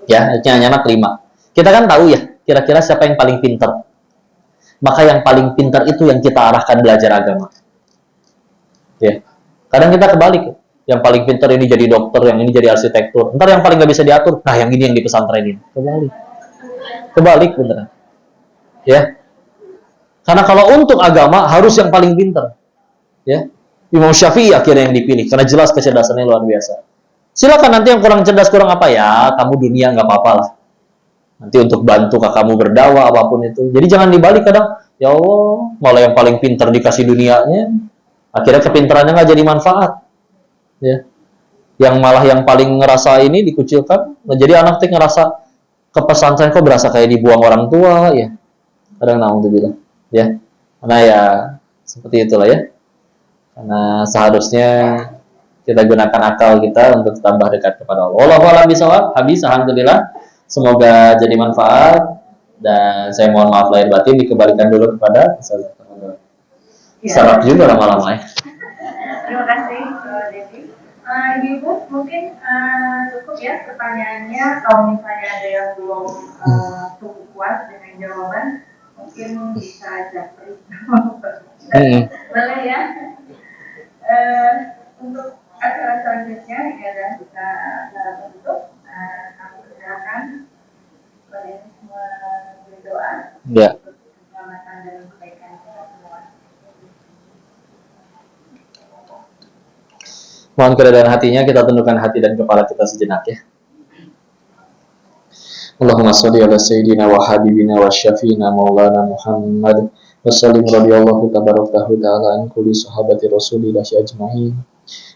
Ya, punya anak 5. Kita kan tahu ya, kira-kira siapa yang paling pintar. Maka yang paling pintar itu yang kita arahkan belajar agama. Ya. Kadang kita kebalik, yang paling pintar ini jadi dokter, yang ini jadi arsitektur. Ntar yang paling nggak bisa diatur, nah yang ini yang di pesantrenin. Kebalik beneran. Ya. Karena kalau untuk agama harus yang paling pintar. Ya. Imam Syafi'i akhirnya yang dipilih karena jelas kecerdasannya luar biasa. Silakan nanti yang kurang cerdas, kurang apa ya, kamu dunia nggak apa-apa lah. Nanti untuk bantu kamu berdakwah apapun itu. Jadi jangan dibalik kadang, ya Allah, malah yang paling pintar dikasih dunianya, akhirnya kepintarannya nggak jadi manfaat. Ya. yang malah yang paling ngerasa ini dikucilkan. Nah, jadi anak tuh ngerasa ke pesantren kok berasa kayak dibuang orang tua ya. Kadang naudzubillah ya. Karena ya seperti itulah ya. Karena seharusnya kita gunakan akal kita untuk tambah dekat kepada Allah. Wallahu a'lam bishawab. Habis alhamdulillah. Semoga jadi manfaat dan saya mohon maaf lahir batin, dikembalikan dulu kepada Ustaz. Sarap juga lama-lama ya. Terima kasih, Devi. Ibu, mungkin cukup ya pertanyaannya. Kalau misalnya ada yang belum cukup puas dengan jawaban, mungkin bisa japri. Boleh ya. Untuk acara selanjutnya ini adalah kita tutup. Kami persilakan kepada semua berdoa untuk keselamatan dan kebaikan kita semua. Mohon keredaan hatinya, kita tundukkan hati dan kepala kita sejenak ya. Allahumma sholli ala sayyidina wa habibina wa syafiina maulana Muhammad wa sallim radhiyallahu tabarakahu ta'ala an kulli sahabati rasulillah ajma'in.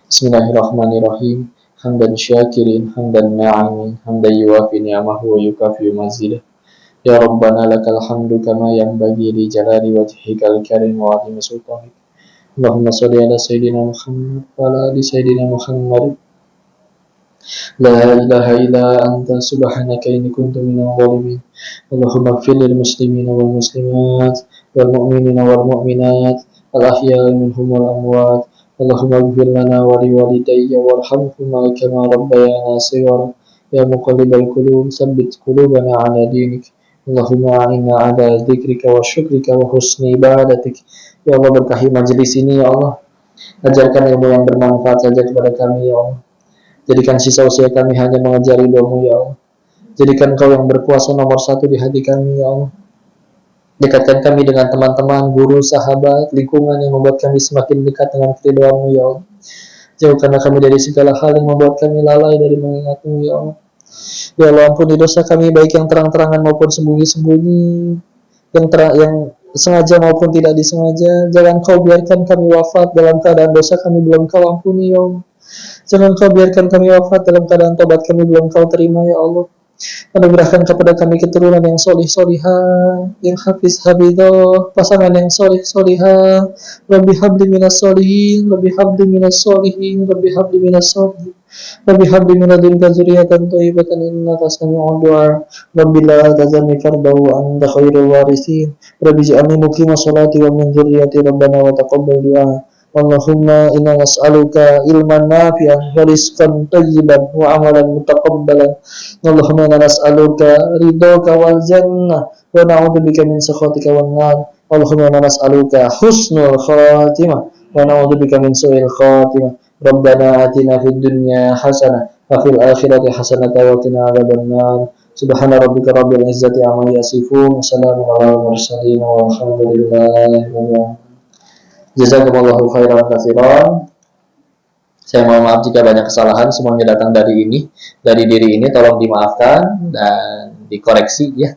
Bismillahirrahmanirrahim. Hamdan syakirin, hamdan na'imin, hamdan yuwafi ni'amahu wa yukafi mazidah. Ya Rabbana lakal hamdu kama yanbaghi li jalali wajhikal karim wa 'azimi sultanik. Allahumma sholli ala sayyidina Muhammad wa ala ali sayyidina Muhammad. La ilaha illa anta subhanaka inni kuntu minadh dhalimin. Allahumma ighfir lil muslimina wal muslimat wal mu'minina wal mu'minat al ahya'i minhum wal amwat. Allahumma ighfir lana wa li walidayya warhamhuma kama rabbayana shighara. Ya muqallibal qulub tsabbit qulubana ala dinik. Allahumma a'inna ala dzikrika wa syukrika wa husni ibadatik. Ya Allah, berkahi majelis ini ya Allah. Ajarkan ilmu yang bermanfaat saja kepada kami ya Allah. Jadikan sisa usia kami hanya mengejar ridho-Mu ya Allah. Jadikan Kau yang berkuasa nomor satu di hati kami ya Allah. Dekatkan kami dengan teman-teman, guru, sahabat, lingkungan yang membuat kami semakin dekat dengan keridhaan-Mu ya Allah. Jauhkanlah kami dari segala hal yang membuat kami lalai dari mengingat-Mu ya Allah. Ya Allah, ampuni dosa kami baik yang terang-terangan maupun sembunyi-sembunyi, yang sengaja maupun tidak disengaja. Jangan Kau biarkan kami wafat dalam keadaan dosa kami belum Kau ampuni ya Allah. Jangan Kau biarkan kami wafat dalam keadaan tobat kami belum Kau terima ya Allah. Anugerahkan kepada kami keturunan yang solih solihah, yang hafiz hafidzah, pasangan yang solih solihah. Rabbi habli minas solihin, Rabbi habli minas solihin, Rabbi habli minas solihin, Rabbi habli min ladunka dzurriyyatan thayyibatan innaka sami'ud du'a. Rabbi la tazalni fardahu anta khairul warithin. Rabbi ij'alni muqima sholati wa min dzurriyyati rabbana wa taqabbal du'a. Allahumma inna nas'aluka ilman nafi'an wa rizqan thayyiban wa amalan mutaqabbalan. Allahumma inna nas'aluka ridhaka wal jannah wa na'udzubika min sakhatika wan nar. Allahumma inna nas'aluka husnul khatimah wa na'udzubika min su'il khatimah. Rabbana atina fid dunya hasanah wa fil akhirati hasanah wa qina adzaban nar. Subhana rabbika rabbil izzati amma yasifun. Wassalamu ala mursalin walhamdulillahi rabbil alamin. Jazakumullahu khairan katsiran. Saya mohon maaf jika banyak kesalahan, semuanya datang dari diri ini, tolong dimaafkan dan dikoreksi ya.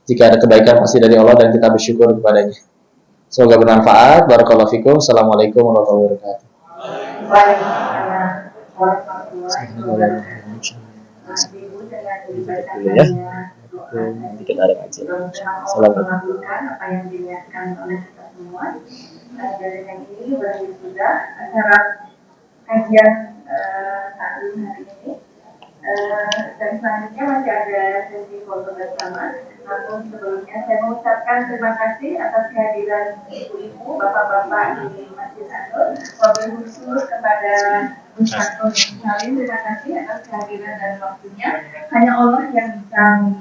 Jika ada kebaikan pasti dari Allah dan kita bersyukur kepadanya. Semoga bermanfaat. Barakallahu fikum. Assalamualaikum warahmatullahi wabarakatuh. Nanti kita ada ngaji. Assalamualaikum. Apa yang diniatkan oleh kita semua. Dari yang ini berakhir sudah acara kajian hari ini. Dan selanjutnya masih ada sesi foto bersama. Namun sebelumnya saya mengucapkan terima kasih atas kehadiran ibu-ibu, bapak-bapak di Masjid An-Nur. Wabil khusus kepada Ustaz Salim, terima kasih atas kehadiran dan waktunya. Hanya Allah yang bisa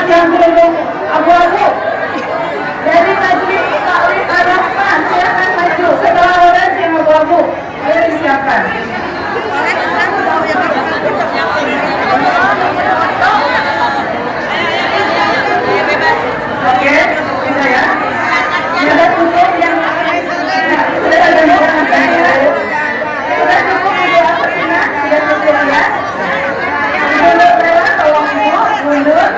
Mas yang beruntung abu-abu dari Majelis Taklim Ar-Rahman, silakan maju. Setelah orange yang abu-abu, ayo disiapkan. Oke, bisa ya. Ada tutup yang sudah ada yang sudah cukup Ibu Asrina, sudah cukup ya. Mundur Bella, tolong Ibu, mundur.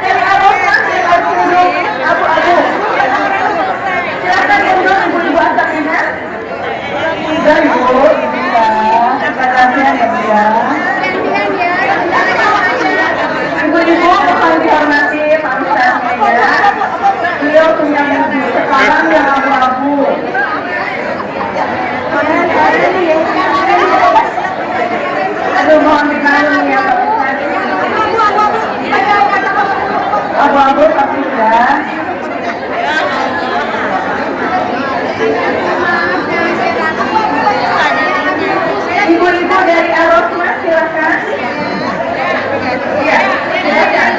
Dari Arosman, dari duduk abu-abu. Silakan mundur Ibu Asrina. Sudah Ibu, ya. Katanya ya. Ibu-ibu mohon dihormati Pak Ustadz ya. Beliau punya mobil sekarang yang abu-abu. Aduh, mohon dimaklumi ya Pak Ustadz. Abu-abu tapi ya. Ibu-ibu dari Arosma silakan. Iya, silakan.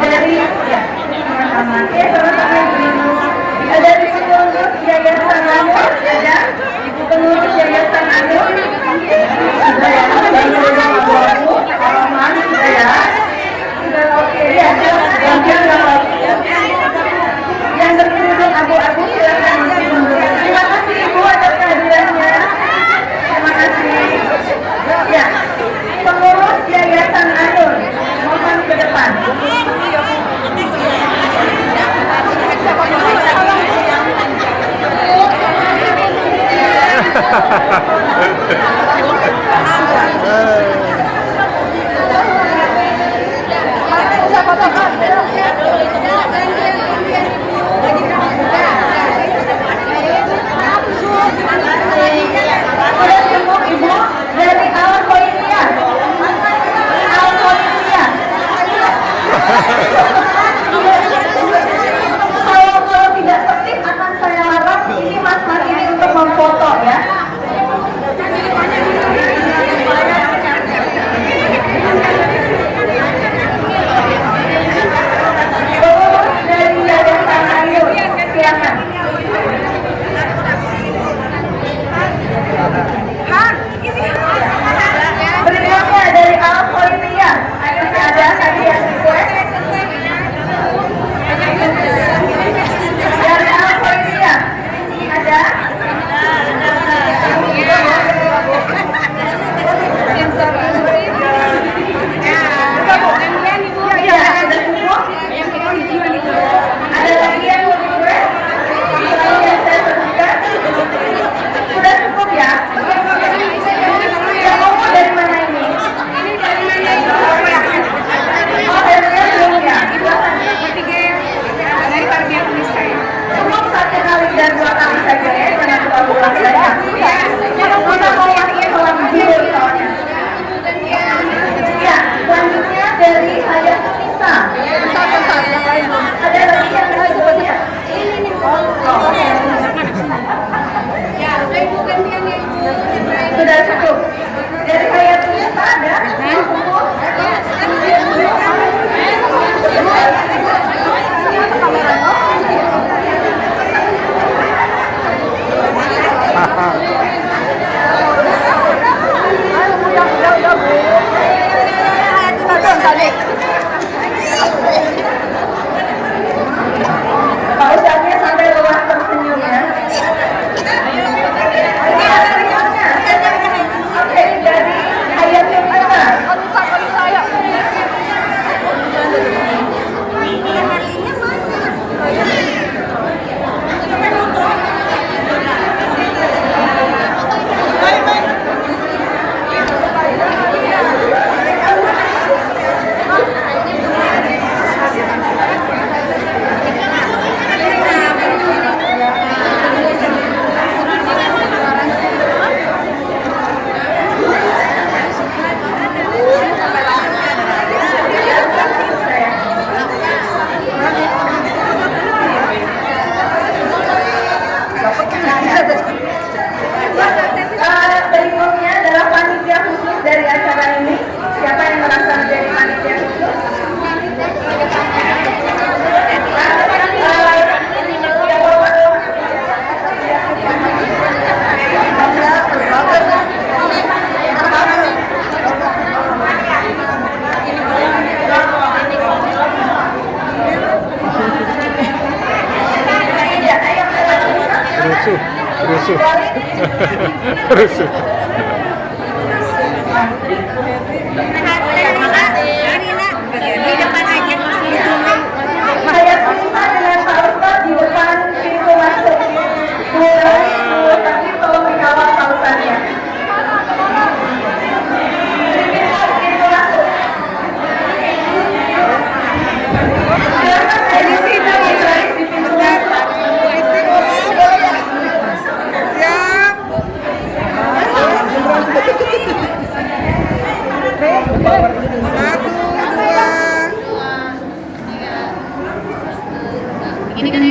Dari ya, sama-sama. Sama-sama Ibu. Dari pengurus Yayasan Anur, ada Ibu pengurus Yayasan Anur. Sudah ya, abu-abu, Arahman sudah ya. Sudah oke ya, yang berkerudung abu-abu silakan mundur. Terima kasih Ibu atas kehadirannya. Terima kasih. Ya, pengurus Yayasan Anur, mohon ke depan. Sudah cukup Ibu dari Al-Khoiriyah. Al-Khoiriyah. Kalau tidak tertib akan saya larang ini mas-mas ini untuk memfoto ya. Pengurus dari Yayasan Anur, silakan. Berikutnya dari Al-Khoiriyah. Ada tadi yang request. Rusuh. Saya terima dengan Pak Ustadz di depan pintu masuk. Mulai tapi tolong dikawal Pak Ustadznya. Pintu masuk. Ini sih mulai di pintu masuk. Ini kan